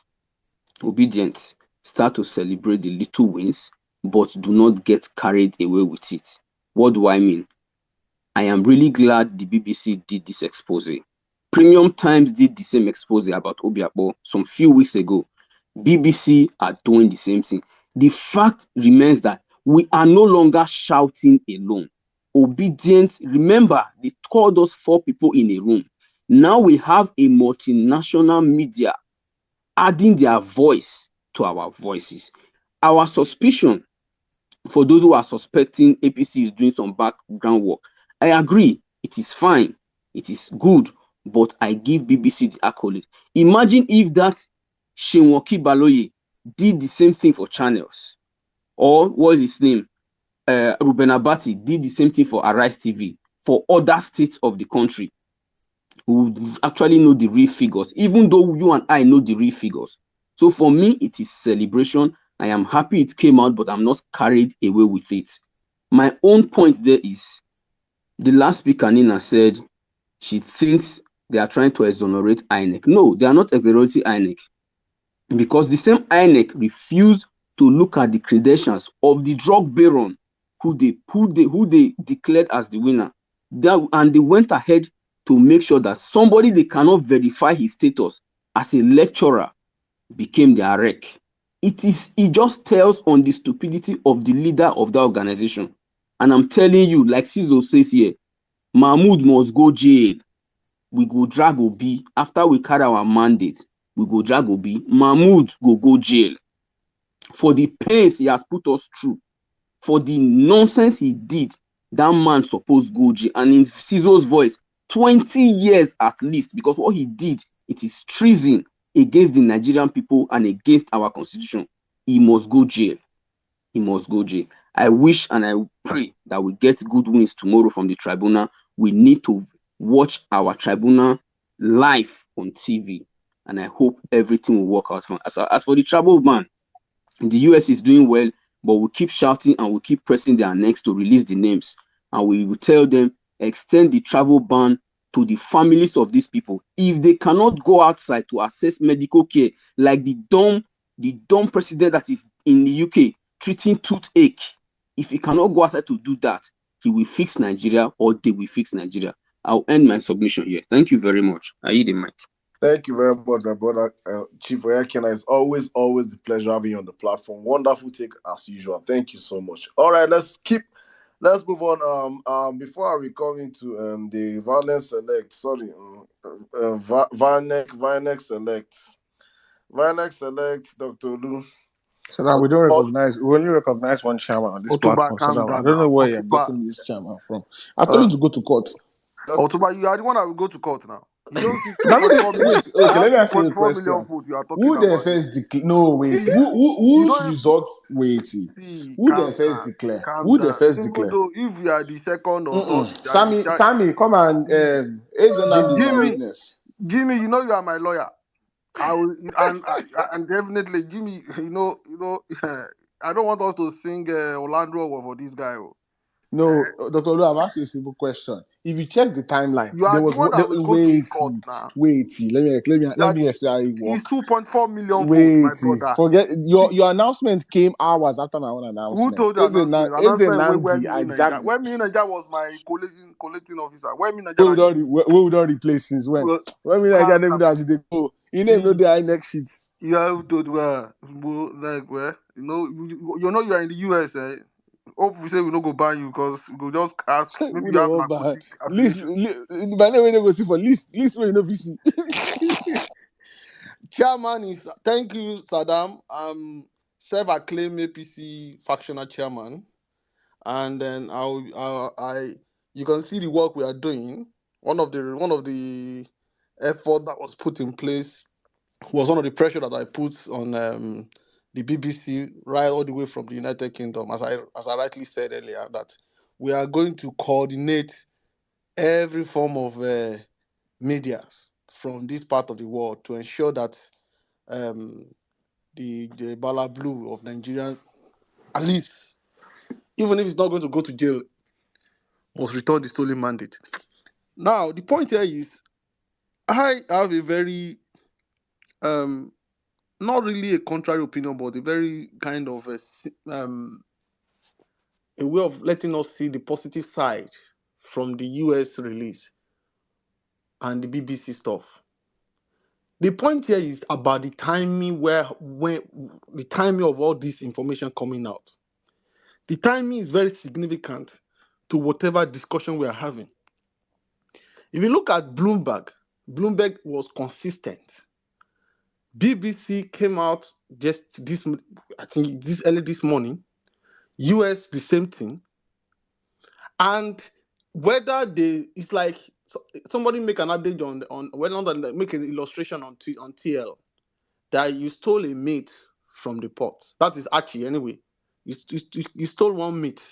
start to celebrate the little wins, but do not get carried away with it. What do I mean? I am really glad the BBC did this expose. Premium Times did the same expose about Obiakpo some few weeks ago. BBC are doing the same thing. The fact remains that we are no longer shouting alone. Obedience, remember, they called us 4 people in a room. Now we have a multinational media adding their voice to our voices. Our suspicion, for those who are suspecting APC is doing some background work, I agree, it is fine, it is good, but I give BBC the accolade. Imagine if that Shenwoki Baloye did the same thing for channels, or what is his name? Ruben Abati did the same thing for Arise TV, for other states of the country. We would actually know the real figures, even though you and I know the real figures. So for me, it is celebration. I am happy it came out, but I'm not carried away with it. My own point there is, the last speaker, Nina, said she thinks they are trying to exonerate INEC. No, they are not exonerating INEC, because the same INEC refused to look at the credentials of the drug baron who they declared as the winner. And they went ahead to make sure that somebody they cannot verify his status as a lecturer became their rec. It just tells on the stupidity of the leader of that organization. And I'm telling you, like Cizo says here, Mahmoud must go jail. We go drag Obi after we carry our mandate. We go drag Obi. Mahmoud go jail for the pains he has put us through, for the nonsense he did. That man supposed go jail. And in Cizo's voice, 20 years at least, because what he did, it is treason against the Nigerian people and against our constitution. He must go jail. He must go jail. I wish and I pray that we get good wins tomorrow from the tribunal. We need to watch our tribunal live on TV, and I hope everything will work out. As for the tribal ban, the US is doing well, but we keep shouting and we keep pressing their necks to release the names, and we will tell them extend the travel ban to the families of these people. If they cannot go outside to access medical care, like the dumb president that is in the UK treating toothache, if he cannot go outside to do that, he will fix Nigeria, or they will fix Nigeria. I'll end my submission here. Thank you very much. I yield the mic. Thank you very much, my brother, Chief Oyakena. It's always the pleasure having you on the platform. Wonderful take as usual. Thank you so much. All right, let's move on. Before we come into the Violence Select, sorry, Vinex Select, Dr. Lu. So that we only recognize one chairman on this platform. So that I don't know where you're getting this chairman from. I told you to go to court. Otuba, you are the one that will go to court now. You don't see wait, okay, let me ask you a question. You are talking Who the about first declare? No, wait. Whose result? Wait. Who the first declare? Who the first declare? Though if you are the second or third, Sammy, come and Ezenam is my witness. Jimmy, you know you are my lawyer. I will, and definitely Jimmy, you know, I don't want us to sing Orlando for this guy. No, Dr. Olu, I'm asking you a simple question. If you check the timeline, you are there was the one that will go to court now. Wait, let me explain how it works. It's 2.4 million votes, my brother. Forget your announcement came hours after my own announcement. Who told the announcement? When me Naija was my collecting officer. When me Naija, we don't replace since when? When me Naija never does they go. You never know the INEC shit. You have told where you know you are in the US. Hope we say we don't go ban you because we go just ask maybe you have narcotic affiliation. By now we don't go see for list where you know VC. Chairman is thank you, Saddam. Self-acclaimed APC factional chairman, and then you can see the work we are doing. One of the effort that was put in place was one of the pressure that I put on the BBC right all the way from the United Kingdom, as I rightly said earlier, that we are going to coordinate every form of media from this part of the world to ensure that the Bala Blue of Nigeria, at least, even if it's not going to go to jail, must return the stolen mandate. Now, the point here is, I have a very not really a contrary opinion, but a very kind of a way of letting us see the positive side from the US release and the BBC stuff. The point here is about the timing when the timing of all this information coming out. The timing is very significant to whatever discussion we are having. If you look at Bloomberg was consistent. BBC came out just this early this morning. US the same thing. And whether it's like somebody make an adage on whether make an illustration on TL that you stole a meat from the pot. That is Archie anyway. You stole one meat.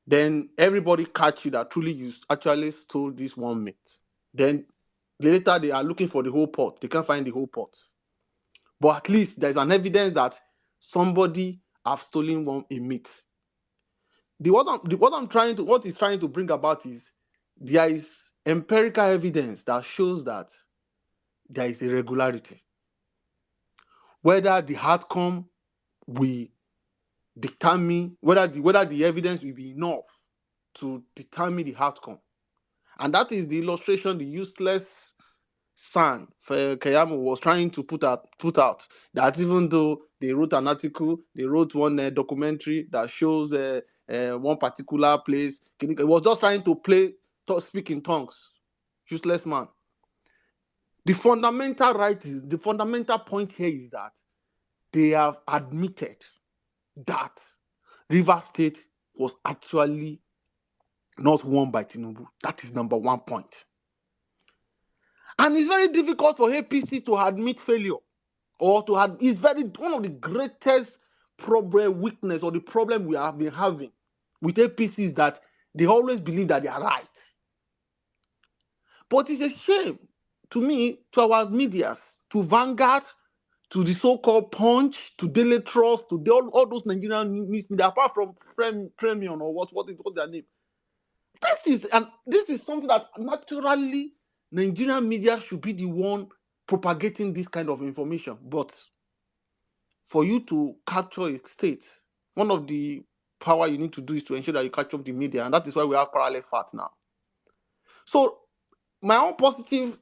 Then everybody catch you that truly you actually stole this one meat. Then later they are looking for the whole pot. They can't find the whole pot. But at least there's an evidence that somebody have stolen a meat. what he's trying to bring about is there is empirical evidence that shows that there is irregularity. Whether the outcome will determine whether the evidence will be enough to determine the outcome. And that is the illustration the useless son Keyamo was trying to put out that even though they wrote an article, they wrote one documentary that shows one particular place, it was just trying to speak in tongues. Useless man. The fundamental point here is that they have admitted that Rivers State was actually not won by Tinubu. That is number one point. And it's very difficult for APC to admit failure it's one of the greatest weakness or the problem we have been having with APC is that they always believe that they are right. But it's a shame to me, to our medias, to Vanguard, to the so-called Punch, to Daily Trust, to all those Nigerian news media, apart from Premium or what's their name. This is something that naturally Nigerian media should be the one propagating this kind of information. But for you to capture a state, one of the power you need to do is to ensure that you capture the media, and that is why we have parallel facts now. So my own positive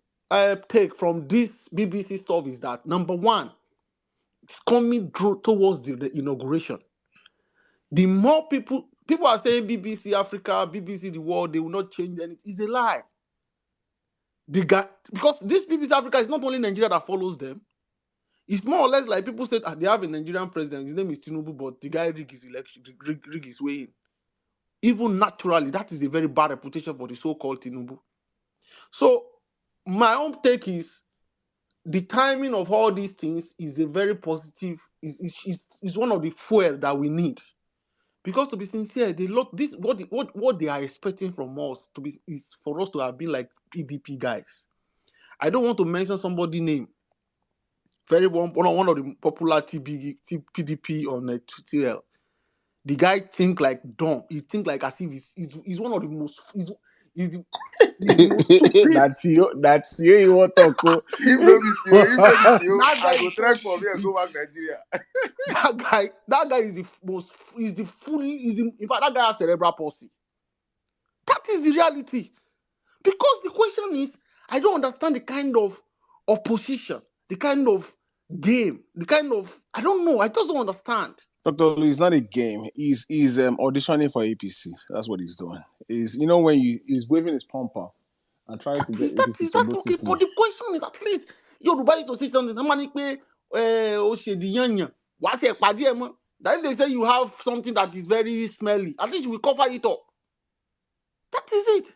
take from this BBC stuff is that, number one, it's coming towards the inauguration. The more people are saying BBC Africa, BBC the world, they will not change anything. It's a lie. Because this BBC Africa is not only Nigeria that follows them. It's more or less like people said they have a Nigerian president. His name is Tinubu, but the guy rig his way in. Even naturally, that is a very bad reputation for the so-called Tinubu. So my own take is the timing of all these things is a very positive. Is one of the fuel that we need. Because to be sincere, what they are expecting from us is for us to have been like PDP guys. I don't want to mention somebody's name. One of the popular PDP on Twitter. The guy think like dumb. He think like as if he's one of the most. He's the most stupid. That's you want to talk. If no be you, I go try for me and go back Nigeria. That guy is the most. In fact, that guy has cerebral palsy. That is the reality. Because the question is, I don't understand the kind of opposition, the kind of game, I don't know. I just don't understand. Dr. Olu, it's not a game. He's auditioning for APC. That's what he's doing. When he's waving his pom-pom and trying to get APC to vote okay. But the question is, at least Yoruba used to say something. That if they say you have something that is very smelly, at least you will cover it up. That is it.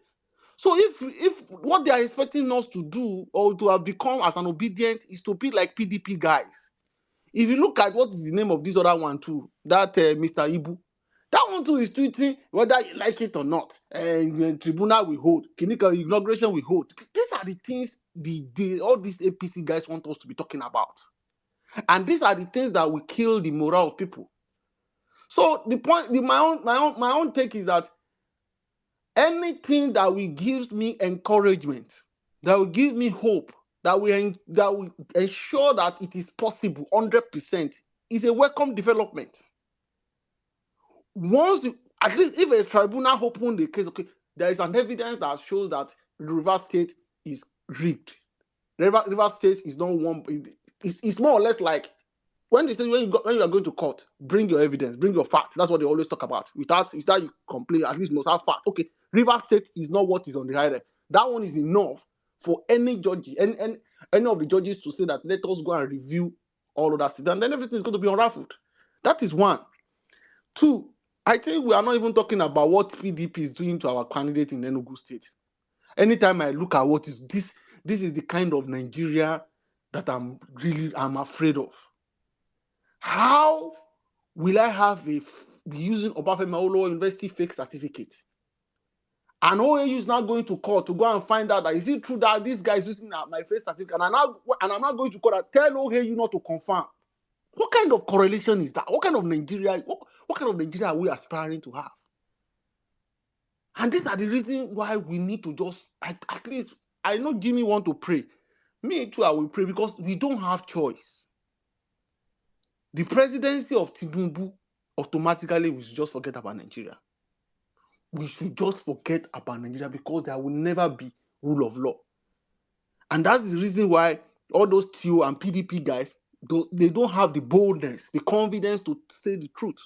So if what they are expecting us to do or to have become as an obedient is to be like PDP guys. If you look at what is the name of this other one too, that Mr. Ibu, that one too is tweeting whether you like it or not. Tribunal we hold, clinical inauguration we hold. These are the things all these APC guys want us to be talking about, and these are the things that will kill the morale of people. So my own take is that anything that will give me encouragement, that will give me hope, that will ensure that it is possible 100% is a welcome development. At least if a tribunal open the case, okay, there is an evidence that shows that Rivers State is rigged. Rivers State is not one. It's more or less like when they say when you are going to court, bring your evidence, bring your facts. That's what they always talk about. Without you complain, at least you must have facts. Okay, Rivers State is not what is on the highway. That one is enough for any judge, any of the judges to say that let us go and review all of that stuff, and then everything is going to be unraveled. That is one. Two, I think we are not even talking about what PDP is doing to our candidate in Enugu State. Anytime I look at what is this is the kind of Nigeria that I'm afraid of. How will I have be using Obafemi Awolowo University fake certificate? And OAU is now going to court to go and find out that is it true that this guy is using my fake certificate? And I'm not going to court and tell OAU not to confirm. What kind of correlation is that? What kind of Nigeria? What kind of Nigeria are we aspiring to have? And these are the reasons why we need to just, at least, I know Jimmy want to pray. Me too, I will pray because we don't have choice. The presidency of Tinubu automatically we should just forget about Nigeria. We should just forget about Nigeria because there will never be rule of law. And that's the reason why all those TO and PDP guys, they don't have the boldness, the confidence to say the truth.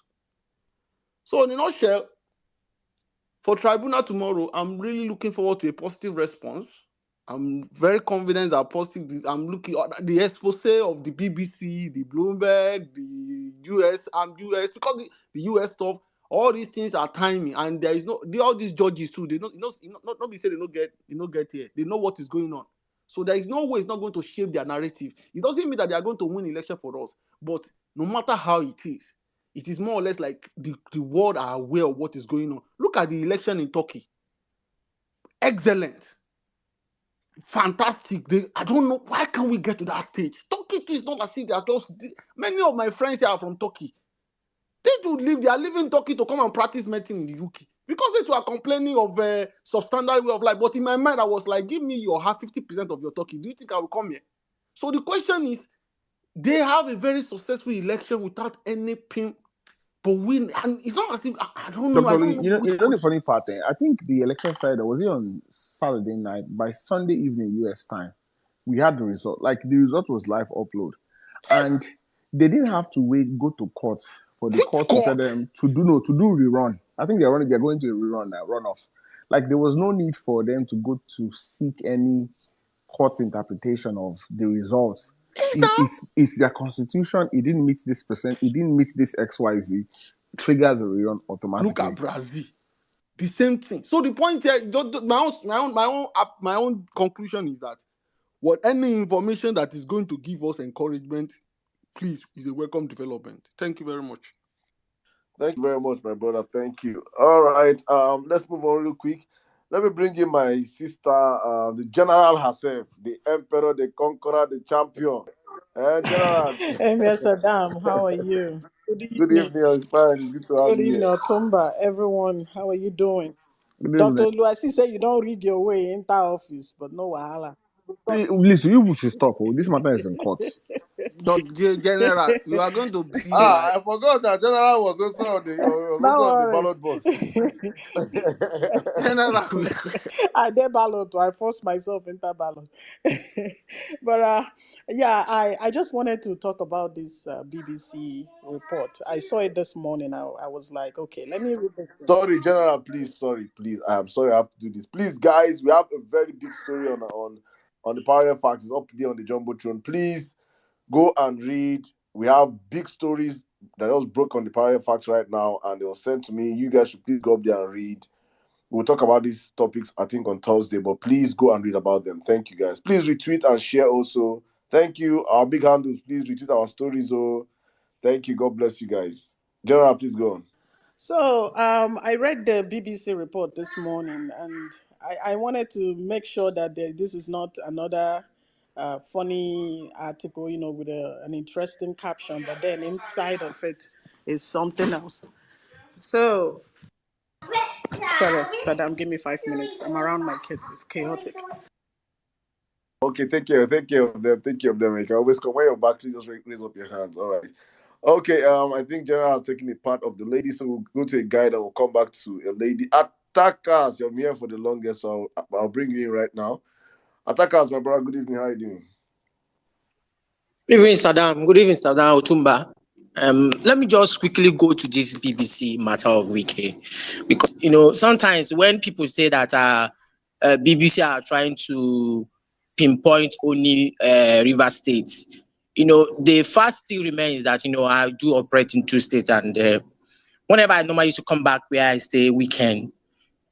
So in a nutshell, for Tribunal tomorrow, I'm really looking forward to a positive response. I'm very confident that positive. I'm looking at the expose of the BBC, the Bloomberg, the US, US because the US stuff. All these things are timing, and there is all these judges too. They not be say they don't get here. They know what is going on. So there is no way it's not going to shape their narrative. It doesn't mean that they are going to win election for us, but no matter how it is more or less like the world are aware of what is going on. Look at the election in Turkey. Excellent. Fantastic. I don't know why can't we get to that stage. Turkey is not as if they are close. Many of my friends here are from Turkey. They are leaving Turkey to come and practice medicine in the UK because they were complaining of a substandard way of life. But in my mind, I was like, give me your 50% of your Turkey. Do you think I will come here? So the question is, they have a very successful election without any pin. But and it's not as if I don't know. Dr. I Lee, don't know which the funny part there. I think the election started, was it on Saturday night? By Sunday evening US time, we had the result. Like the result was live upload. And they didn't have to go to court for the court to tell them to do rerun. I think they're going to rerun now, runoff. Like there was no need for them to go to seek any court's interpretation of the results. It's their constitution. It didn't meet this percent. It didn't meet this XYZ. Triggers a rerun automatically. Look at Brazil. The same thing. So the point here, my own conclusion is that any information that is going to give us encouragement, please, is a welcome development. Thank you very much. Thank you very much, my brother. Thank you. All right. Let's move on real quick. Let me bring in my sister, the general herself, the emperor, the conqueror, the champion. General. Saddam, how are you? Good Good evening. evening. I'm fine. Good to have Good you evening, here. Otumba. Everyone, how are you doing? Good Dr. evening. Lu, I see say you don't read your way into office, but no wahala. Listen, you should stop. Oh, this matter is in court. General, you are going to be I forgot that general was also on Don't the worry. ballot box. general. I did ballot, I forced myself into ballot. But yeah, I just wanted to talk about this BBC report. I saw it this morning. I was like, okay, let me read this thing. Sorry, General, please. Sorry, please. I am sorry I have to do this. Please, guys, we have a very big story on the parallel facts. It's up there on the Jumbotron. Please go and read. We have big stories that just broke on the parallel facts right now, and they were sent to me. You guys should please go up there and read. We'll talk about these topics, I think, on Thursday, but please go and read about them. Thank you, guys. Please retweet and share also. Thank you. Our big handles, please retweet our stories. Oh, thank you. God bless you guys. General, please go on. So I read the BBC report this morning, and I wanted to make sure that this is not another funny article, with an interesting caption, but then inside of it is something else. So, sorry, Saddam, give me 5 minutes. I'm around my kids. It's chaotic. Okay, take care of them. Take care of them. You can always come when you're back. Please just raise up your hands. All right. Okay. I think General has taken a part of the lady, so we'll go to a guy that will come back to a lady. Attackers, you're here for the longest, so I'll bring you in right now. Attackers, my brother. Good evening. How are you doing? Good evening, Saddam. Good evening, Saddam Otumba. Let me just quickly go to this BBC matter of Wike, because sometimes when people say that BBC are trying to pinpoint only River State, the fact still remains that I do operate in two states, and whenever I normally used to come back where I stay weekend,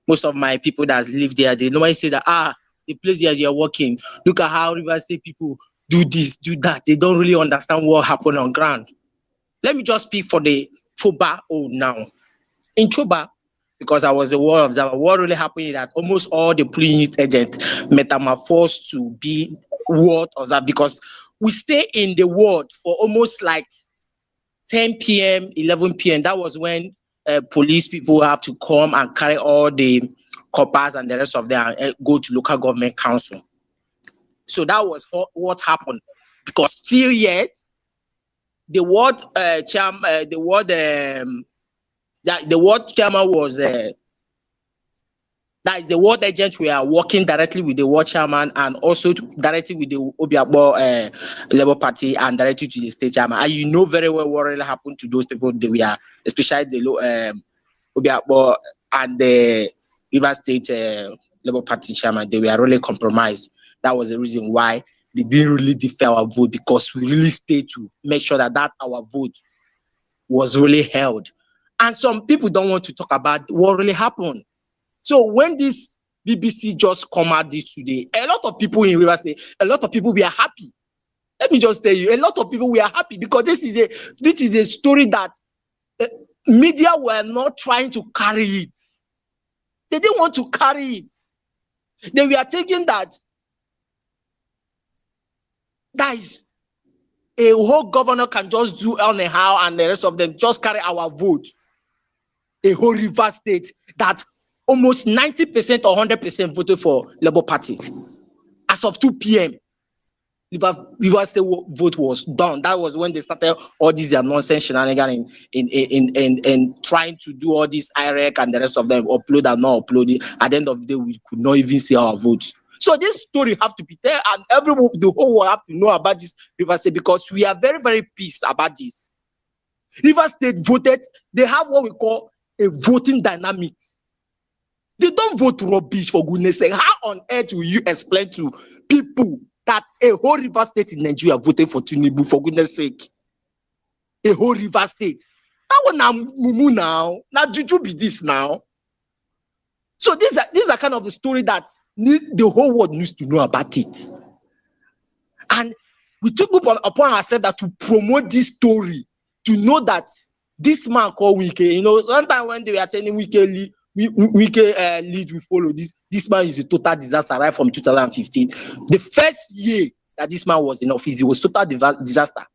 most of my people that live there, they normally say that the place where they're working, look at how River State people do this, do that. They don't really understand what happened on ground. Let me just speak for the Choba now. In Choba, because I was the ward observer, what really happened is that almost all the polling unit agents metamorphosed to be ward observer, because we stay in the ward for almost like 10 p.m., 11 p.m. That was when police people have to come and carry all the corpers and the rest of them and go to local government council. So that was what happened. Because still yet, the ward chairman, the ward chairman was that is the ward agent. We are working directly with the ward chairman and also directly with the Obiakpo Labour Party and directly to the state chairman. And you know very well what really happened to those people. They were, especially the Obiakpo and the River State Labour Party chairman. They were really compromised. That was the reason why they didn't really defer our vote, because we really stayed to make sure that our vote was really held. And some people don't want to talk about what really happened. So when this BBC just come out this today, a lot of people in River State, a lot of people, we are happy. Let me just tell you, a lot of people, we are happy because this is a story that media were not trying to carry it. They didn't want to carry it. They were thinking that is a whole governor can just do anyhow and the rest of them just carry our vote. A whole River State that almost 90% or 100% voted for Labour Party. As of 2 p.m., River State vote was done. That was when they started all these nonsense shenanigans in trying to do all this IREC and the rest of them, upload and not uploading. At the end of the day, we could not even see our vote. So this story have to be there, and the whole world have to know about this River State, because we are very, very pissed about this. River State voted. They have what we call a voting dynamics. They don't vote rubbish, for goodness sake. How on earth will you explain to people that a whole River State in Nigeria voted for Tinubu, for goodness sake? A whole River State. That one now mumu now. Now juju be this now. So these are kind of the story that the whole world needs to know about it. And we took upon ourselves that to promote this story, to know that this man called Wike, you know, sometimes when they were telling Wike lead, we follow this. This man is a total disaster right from 2015. The first year that this man was in office, it was total disaster.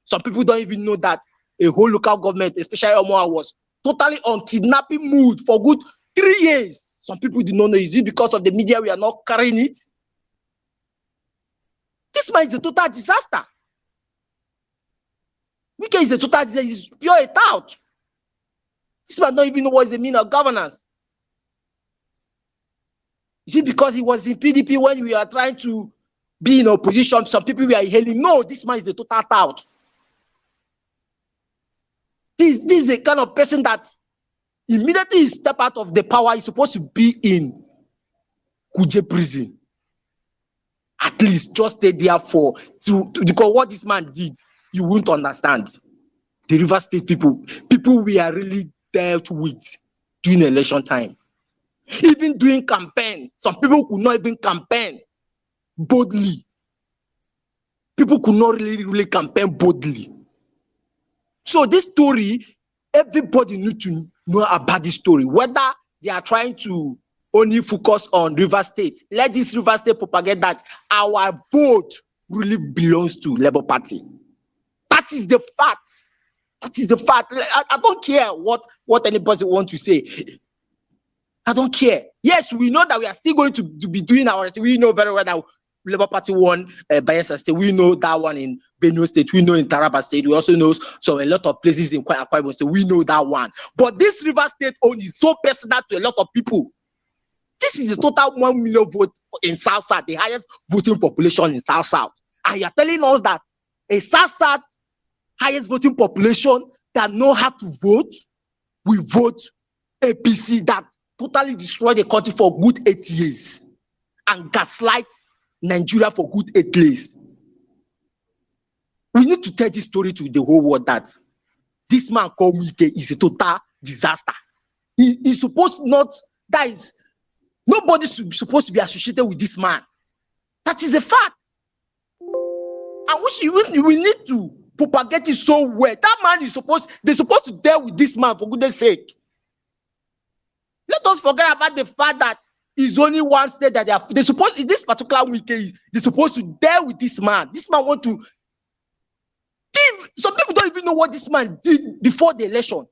Some people don't even know that a whole local government, especially Omoa, was totally on kidnapping mood for good 3 years. Some people did not know. Is it because of the media we are not carrying it? This man is a total disaster. Wike is a total disaster. He's pure a tout. This man don't even know what is the meaning of governance. Is it because he was in PDP when we are trying to be in opposition? Some people were hailing. No, this man is a total tout. This is the kind of person that immediately he step out of the power, he's supposed to be in Kuje prison. At least just stay there because what this man did, you won't understand. The River State people we are really dealt with during election time. Even doing campaign, some people could not even campaign boldly. People could not really campaign boldly. So this story, everybody needs to know about this story. Whether they are trying to only focus on River State, let this River State propagate that our vote really belongs to Labour Party. That is the fact. That is the fact. I don't care what anybody wants to say. I don't care. Yes, we know that we are still going to be doing our. We know very well that Labour Party won Bayelsa State. We know that one in Benue State. We know in Taraba State. We also know so a lot of places in Akwa Ibom State. We know that one. But this River State own is so personal to a lot of people. This is the total 1 million vote in South South, the highest voting population in South South. And you're telling us that a South South highest voting population that know how to vote, we vote APC that totally destroyed the country for good 8 years and gaslight Nigeria for good 8 years. We need to tell this story to the whole world that this man called Wike is a total disaster. He's supposed not, that is, nobody's supposed to be associated with this man. That is a fact. And we need to propagate it so well. That man is they're supposed to deal with this man for goodness sake. Let us forget about the fact that it's only one state that they're supposed, in this particular weekend, they're supposed to deal with this man. This man want to give, some people don't even know what this man did before the election.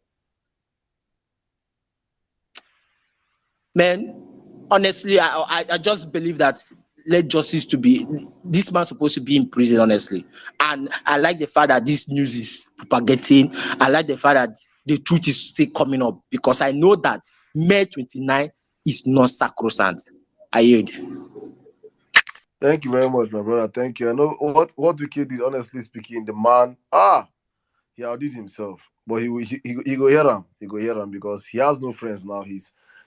Man, honestly, I just believe that let justice to be, this man supposed to be in prison, honestly. And I like the fact that this news is propagating. I like the fact that the truth is still coming up, because I know that May 29 is not sacrosanct. I yield. Thank you very much, my brother. Thank you. I know what Wiki did, honestly speaking, the man, he outdid himself. But he go hear him. He go hear him because he has no friends now.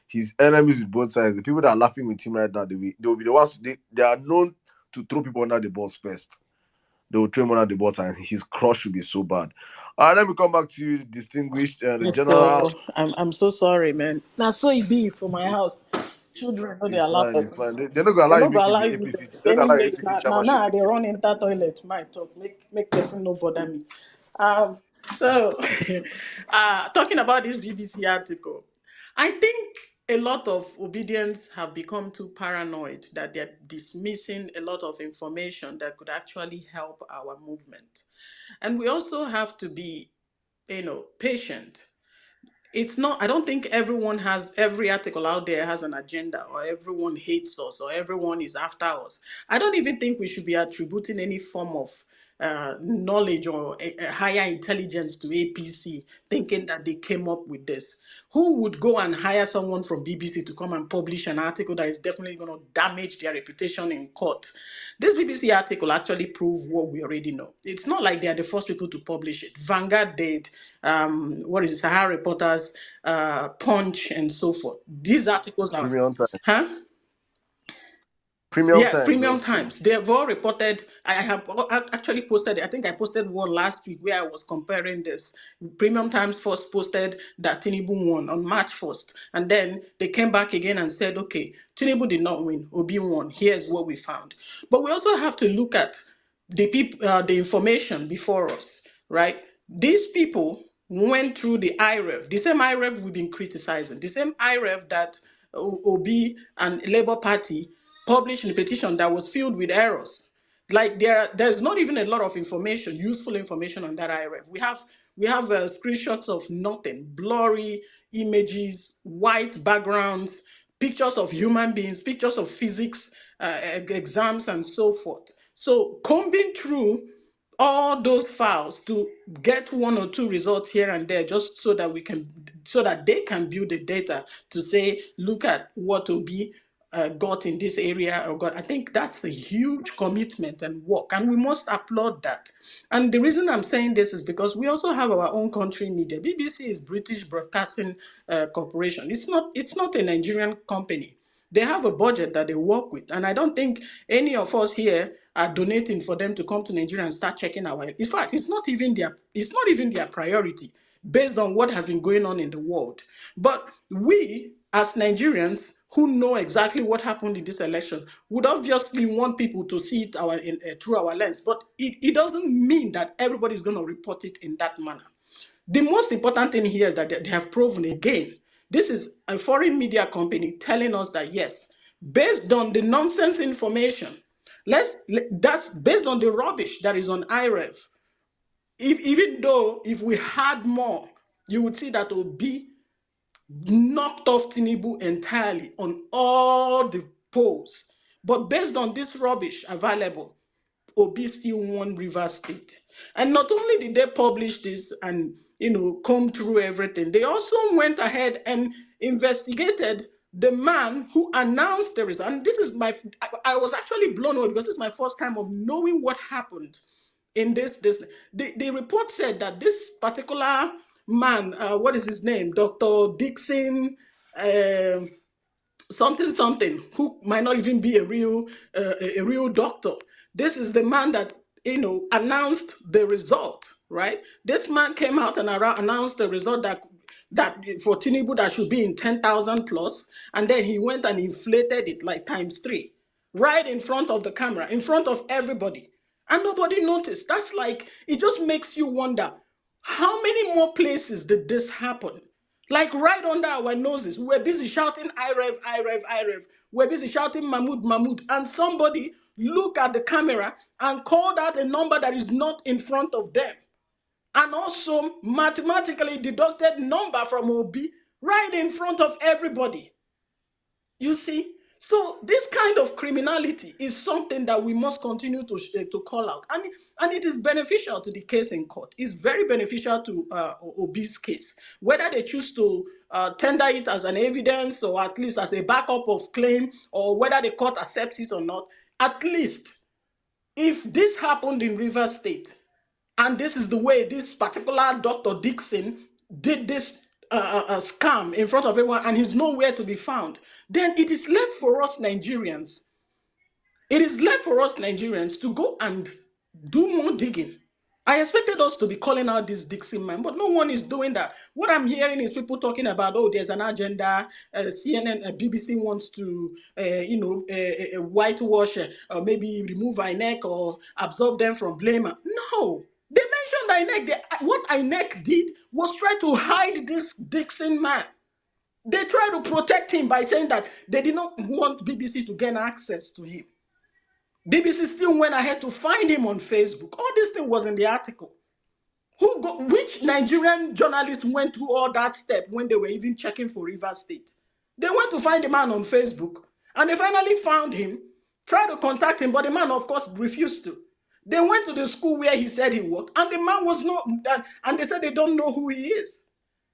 He's enemies with both sides. The people that are laughing with him right now, they will be the ones, they are known to throw people under the bus first. They will throw him under the bus and his crush will be so bad. Let me come back to you, distinguished, the Yes, so general. I'm so sorry, man. Now so it be for my house. Children know they Is allow fine, it's person. fine. They're not gonna They allow you no go make you allow be you APC. They're not gonna allow you anyway. APC Now chairmanship. they run enter toilet. My talk make person no bother me. So talking about this BBC article, I think a lot of obedience have become too paranoid that they're dismissing a lot of information that could actually help our movement. And we also have to be, patient. It's not, I don't think every article out there has an agenda, or everyone hates us, or everyone is after us. I don't even think we should be attributing any form of knowledge or a higher intelligence to APC, thinking that they came up with this. Who would go and hire someone from BBC to come and publish an article that is definitely going to damage their reputation in court? This BBC article actually proves what we already know. It's not like they are the first people to publish it. Vanguard did, what is it, Sahara Reporters, Punch, and so forth. These articles are, Premium time. huh? Premium Yeah, times Premium also. Times. They have all reported. I have actually posted. I think I posted one last week where I was comparing this. Premium Times first posted that Tinubu won on March 1st, and then they came back again and said, "Okay, Tinubu did not win. Obi won. Here's what we found." But we also have to look at the information before us, right? These people went through the IREV, the same IREV we've been criticizing, the same IREV that Obi and Labour Party published in a petition that was filled with errors. Like there's not even a lot of information, useful information on that IREV. We have screenshots of nothing, blurry images, white backgrounds, pictures of human beings, pictures of physics exams, and so forth. So combing through all those files to get one or two results here and there, just so that they can build the data to say, look at what will be got in this area or got. I think that's a huge commitment and work, and we must applaud that. And the reason I'm saying this is because we also have our own country media. BBC is British Broadcasting Corporation. It's not a Nigerian company. They have a budget that they work with, and I don't think any of us here are donating for them to come to Nigeria and start checking our. In fact, it's not even their priority based on what has been going on in the world. But we, as Nigerians who know exactly what happened in this election, would obviously want people to see it through our lens. But it doesn't mean that everybody is going to report it in that manner. The most important thing here is that they have proven again, this is a foreign media company telling us that yes, based on the nonsense information, that's based on the rubbish that is on IREV. Even though if we had more, you would see that Obi knocked off Tinubu entirely on all the polls. But based on this rubbish available, Obi still won Rivers State. And not only did they publish this and comb through everything, they also went ahead and investigated the man who announced the result. And this is I was actually blown away because this is my first time of knowing what happened in this. The report said that this particular man, what is his name, Dr. Dixon, um something something, who might not even be a real doctor. This is the man that announced the result, right? This man came out and announced the result that for Tinubu that should be in 10,000 plus, and then he went and inflated it like times three, right in front of the camera, in front of everybody, and nobody noticed. That's like, it just makes you wonder, how many more places did this happen? Like right under our noses. We were busy shouting IREV, IREV, IREV. We're busy shouting Mahmoud, Mahmoud. And somebody looked at the camera and called out a number that is not in front of them. And also mathematically deducted number from Obi right in front of everybody. You see? So this kind of criminality is something that we must continue to call out, and it is beneficial to the case in court. It's very beneficial to Obi's case, whether they choose to tender it as an evidence or at least as a backup of claim, or whether the court accepts it or not. At least if this happened in Rivers State, and this is the way this particular Dr. Dixon did this scam in front of everyone, and he's nowhere to be found, then it is left for us Nigerians. It is left for us Nigerians to go and do more digging. I expected us to be calling out this Dixon man, but no one is doing that. What I'm hearing is people talking about, oh, there's an agenda. CNN, BBC wants to, whitewash, maybe remove INEC or absolve them from blame. No, they mentioned INEC. What INEC did was try to hide this Dixon man. They tried to protect him by saying that they did not want BBC to gain access to him. BBC still went ahead to find him on Facebook. All this thing was in the article. Which Nigerian journalist went through all that step when they were even checking for Rivers State? They went to find the man on Facebook, and they finally found him, tried to contact him, but the man, of course, refused to. They went to the school where he said he worked, and the man was not, and they said they don't know who he is.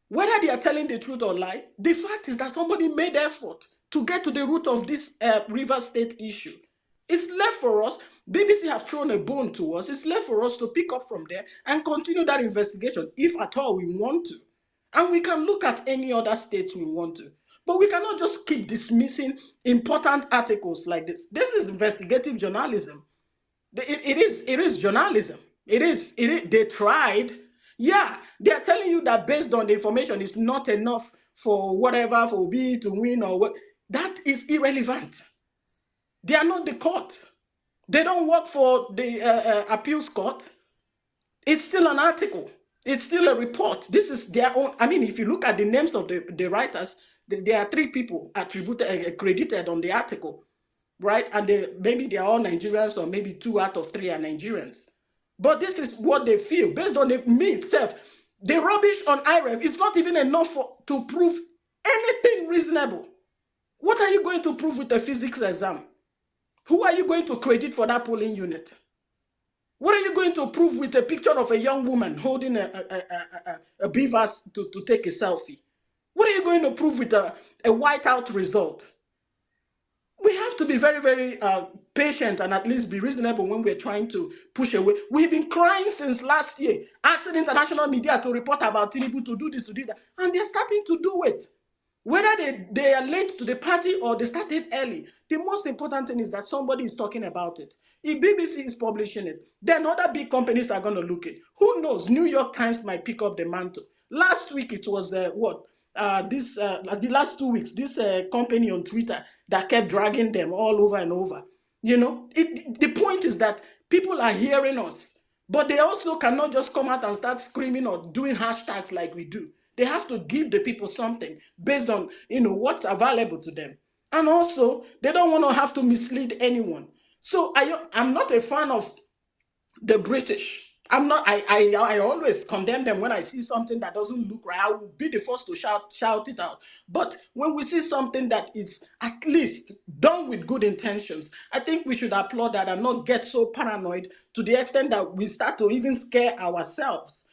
Whether they are telling the truth or lie, the fact is that somebody made effort to get to the root of this River State issue. It's left for us. BBC have thrown a bone to us. It's left for us to pick up from there and continue that investigation, if at all we want to. And we can look at any other states we want to. But we cannot just keep dismissing important articles like this. This is investigative journalism. It is journalism. It is. They tried. Yeah, they are telling you that based on the information, it's not enough for whatever, for B to win or what. That is irrelevant. They are not the court. They don't work for the appeals court. It's still an article. It's still a report. This is their own. I mean, if you look at the names of the writers, there are 3 people credited on the article, right? And maybe they are all Nigerians, or maybe 2 out of 3 are Nigerians. But this is what they feel based on me itself. The rubbish on IREF is not even enough to prove anything reasonable. What are you going to prove with a physics exam? Who are you going to credit for that polling unit? What are you going to prove with a picture of a young woman holding a beaver to take a selfie? What are you going to prove with a whiteout result? We have to be very, very patient and at least be reasonable when we're trying to push away. We've been crying since last year, asking international media to report about Tinubu, to do this, to do that, and they're starting to do it. Whether they are late to the party or they started early, the most important thing is that somebody is talking about it. If BBC is publishing it, then other big companies are going to look at it. Who knows? New York Times might pick up the mantle. Last week it was the last 2 weeks, this company on Twitter that kept dragging them all over and over. You know, the point is that people are hearing us, but they also cannot just come out and start screaming or doing hashtags like we do. They have to give the people something based on, what's available to them. And also, they don't want to have to mislead anyone. So I'm not a fan of the British. I'm not. I always condemn them when I see something that doesn't look right. I will be the first to shout it out. But when we see something that is at least done with good intentions, I think we should applaud that and not get so paranoid to the extent that we start to even scare ourselves.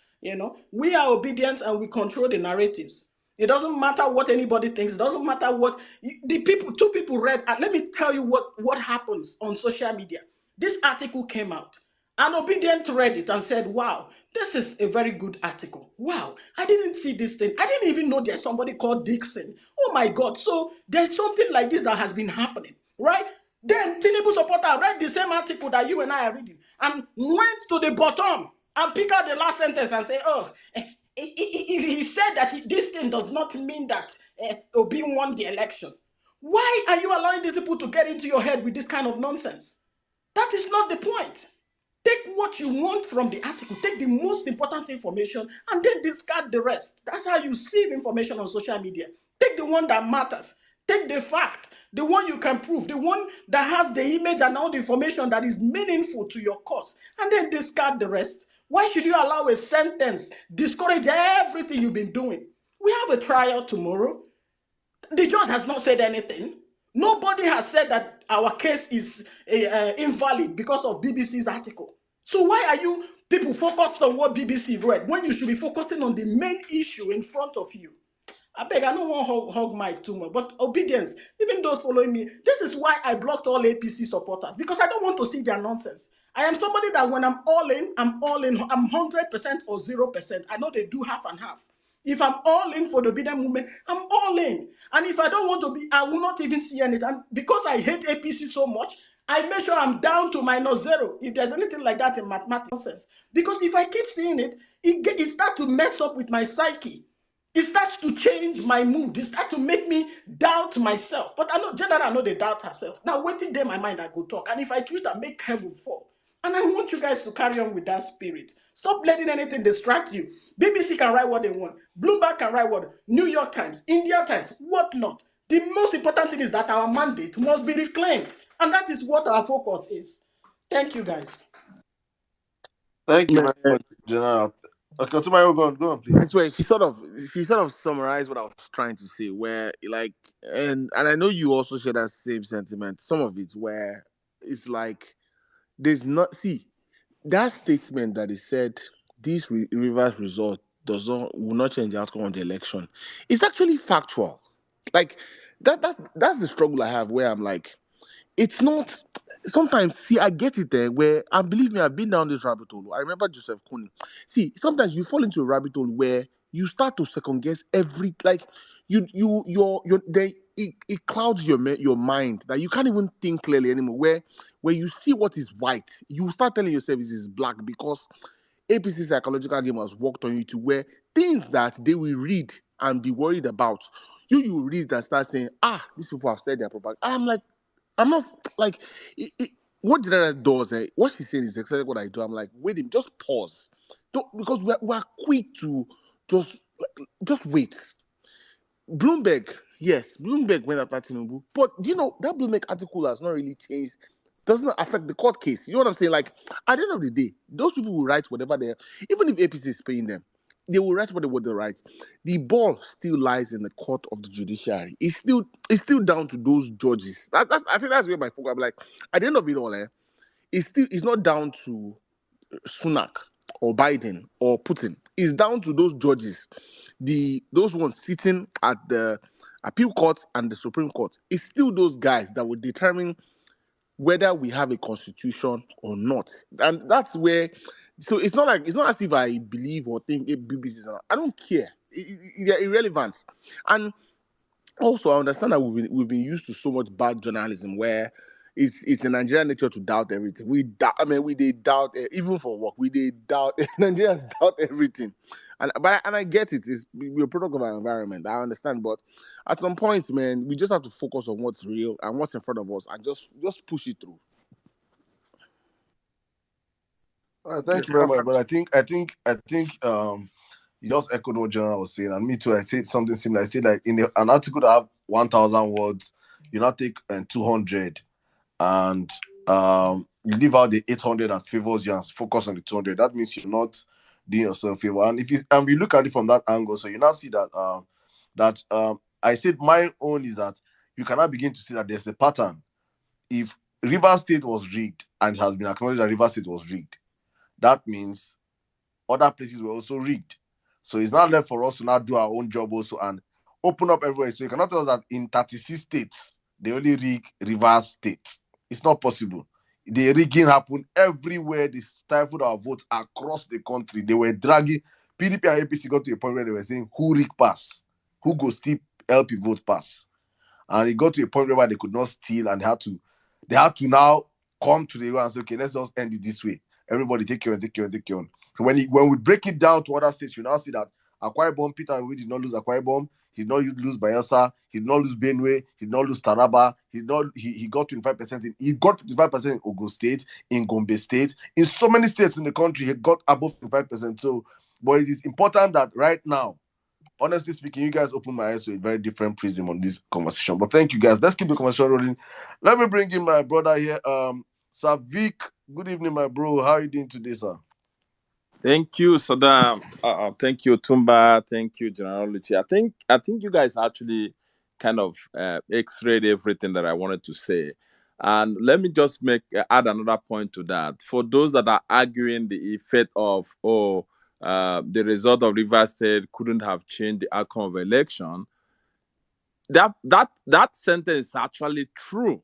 We are obedient and we control the narratives. It doesn't matter what anybody thinks. It doesn't matter what the people. 2 people read. And let me tell you what happens on social media. This article came out. An obedient read it and said, wow, this is a very good article. Wow, I didn't see this thing. I didn't even know there's somebody called Dixon. Oh my God. So there's something like this that has been happening, right? Then Tinubu supporter read the same article that you and I are reading and went to the bottom and pick out the last sentence and say, he said that this thing does not mean that Obi won the election. Why are you allowing these people to get into your head with this kind of nonsense? That is not the point. Take what you want from the article, take the most important information, and then discard the rest. That's how you sieve information on social media. Take the one that matters. Take the fact, the one you can prove, the one that has the image and all the information that is meaningful to your cause, and then discard the rest. Why should you allow a sentence discourage everything you've been doing? We have a trial tomorrow. The judge has not said anything. Nobody has said that our case is invalid because of BBC's article. So why are you people focused on what BBC read when you should be focusing on the main issue in front of you? I beg, I don't want to hug Mike too much, but obedience, even those following me, this is why I blocked all APC supporters, because I don't want to see their nonsense. I am somebody that when I'm all in, I'm all in. I'm 100% or 0%. I know they do half and half. If I'm all in for the obedient movement, I'm all in. And if I don't want to be, I will not even see anything. And because I hate APC so much, I make sure I'm down to -0. If there's anything like that in mathematics nonsense. Because if I keep seeing it, it starts to mess up with my psyche. It starts to change my mood. It starts to make me doubt myself. But I know, generally, I know they doubt herself. Now, waiting there, my mind, I go talk. And if I tweet, I make heaven fall. And I want you guys to carry on with that spirit. Stop letting anything distract you. BBC can write what they want. Bloomberg can write what. New York Times, India Times, whatnot. The most important thing is that our mandate must be reclaimed. And that is what our focus is. Thank you, guys. Thank you Man, very much, General. Okay, Otumayo, go on, please. so she sort of summarized what I was trying to say, where like, and I know you also share that same sentiment. Some of it where it's like there's not see that statement that he said this reverse result will not change the outcome of the election. It's actually factual. Like that's the struggle I have, where I'm like, it's not. Sometimes, see, I get it there. Where and believe me, I've been down this rabbit hole. I remember Joseph Kony. See, sometimes you fall into a rabbit hole where you start to second guess every like your they it clouds your mind that you can't even think clearly anymore. Where you see what is white, you start telling yourself this is black because APC psychological game has worked on you to where things that they will read and be worried about, you read and start saying, these people have said their propaganda. I'm like, I'm not like what General does. What she's saying is exactly what I do. I'm like, wait, just pause, because we're quick to just just wait. Bloomberg, yes, Bloomberg went after Tinubu, but do you know that Bloomberg article has not really changed, doesn't affect the court case. You know what I'm saying? Like at the end of the day, those people will write whatever they, even if APC is paying them, they will write what they write. The ball still lies in the court of the judiciary. It's still down to those judges. I think that's where my focus. I'm like, at the end of it all, it's not down to Sunak or Biden or Putin. It's down to those judges, those ones sitting at the appeal court and the Supreme Court. It's still those guys that will determine whether we have a constitution or not. And that's where, so it's not as if I believe or think BBC is not. I don't care. They're irrelevant. And also, I understand that we've been used to so much bad journalism where it's in Nigerian nature to doubt everything. We doubt. I mean, we did doubt even for work. We did doubt. Nigerians doubt everything, and I get it. We're a product of our environment. I understand, but at some point, man, we just have to focus on what's real and what's in front of us, and just push it through. All right, thank you very much. But I think you just echoed what General was saying, and me too. I said something similar. I said like in an article that have 1,000 words, you now take 200, and you leave out the 800 that favors you and focus on the 200. That means you're not doing yourself a favor. And we look at it from that angle, so you now see that I said my own is that you cannot begin to see that there's a pattern. If Rivers State was rigged and it has been acknowledged that Rivers State was rigged, that means other places were also rigged. So it's not left for us to now do our own job also and open up everywhere. So you cannot tell us that in 36 states, they only rig Rivers State. It's not possible. The rigging happened everywhere. They stifled our votes across the country. They were dragging. PDP and APC got to a point where they were saying, who rig pass? Who go steal LP vote pass? And it got to a point where they could not steal and they had to now come to the and say, okay, let's just end it this way. Everybody take your own, take your own, take your own. So when we break it down to other states, you now see that Akwa Ibom, Peter Obi did not lose Akwa Ibom, he did not lose Bayelsa, he did not lose Benue, he did not lose Taraba, he got 25% he got 25% in Ogun State, in Gombe State, in so many states in the country, he got above 25%. So, but it is important that right now, honestly speaking, you guys open my eyes to a very different prism on this conversation. But thank you guys. Let's keep the conversation rolling. Let me bring in my brother here. Sir Vic, good evening, my bro. How are you doing today, sir? Thank you, Saddam. Thank you, Tumba. Thank you, General Luchi. I think you guys actually kind of x-rayed everything that I wanted to say. And let me just add another point to that. For those that are arguing the effect of, the result of Rivers State couldn't have changed the outcome of election, that sentence is actually true.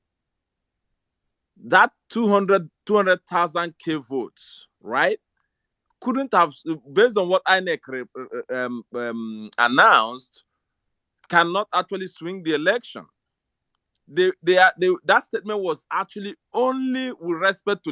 That 200,000 K votes, right, couldn't have, based on what INEC announced, cannot actually swing the election. That statement was actually only with respect to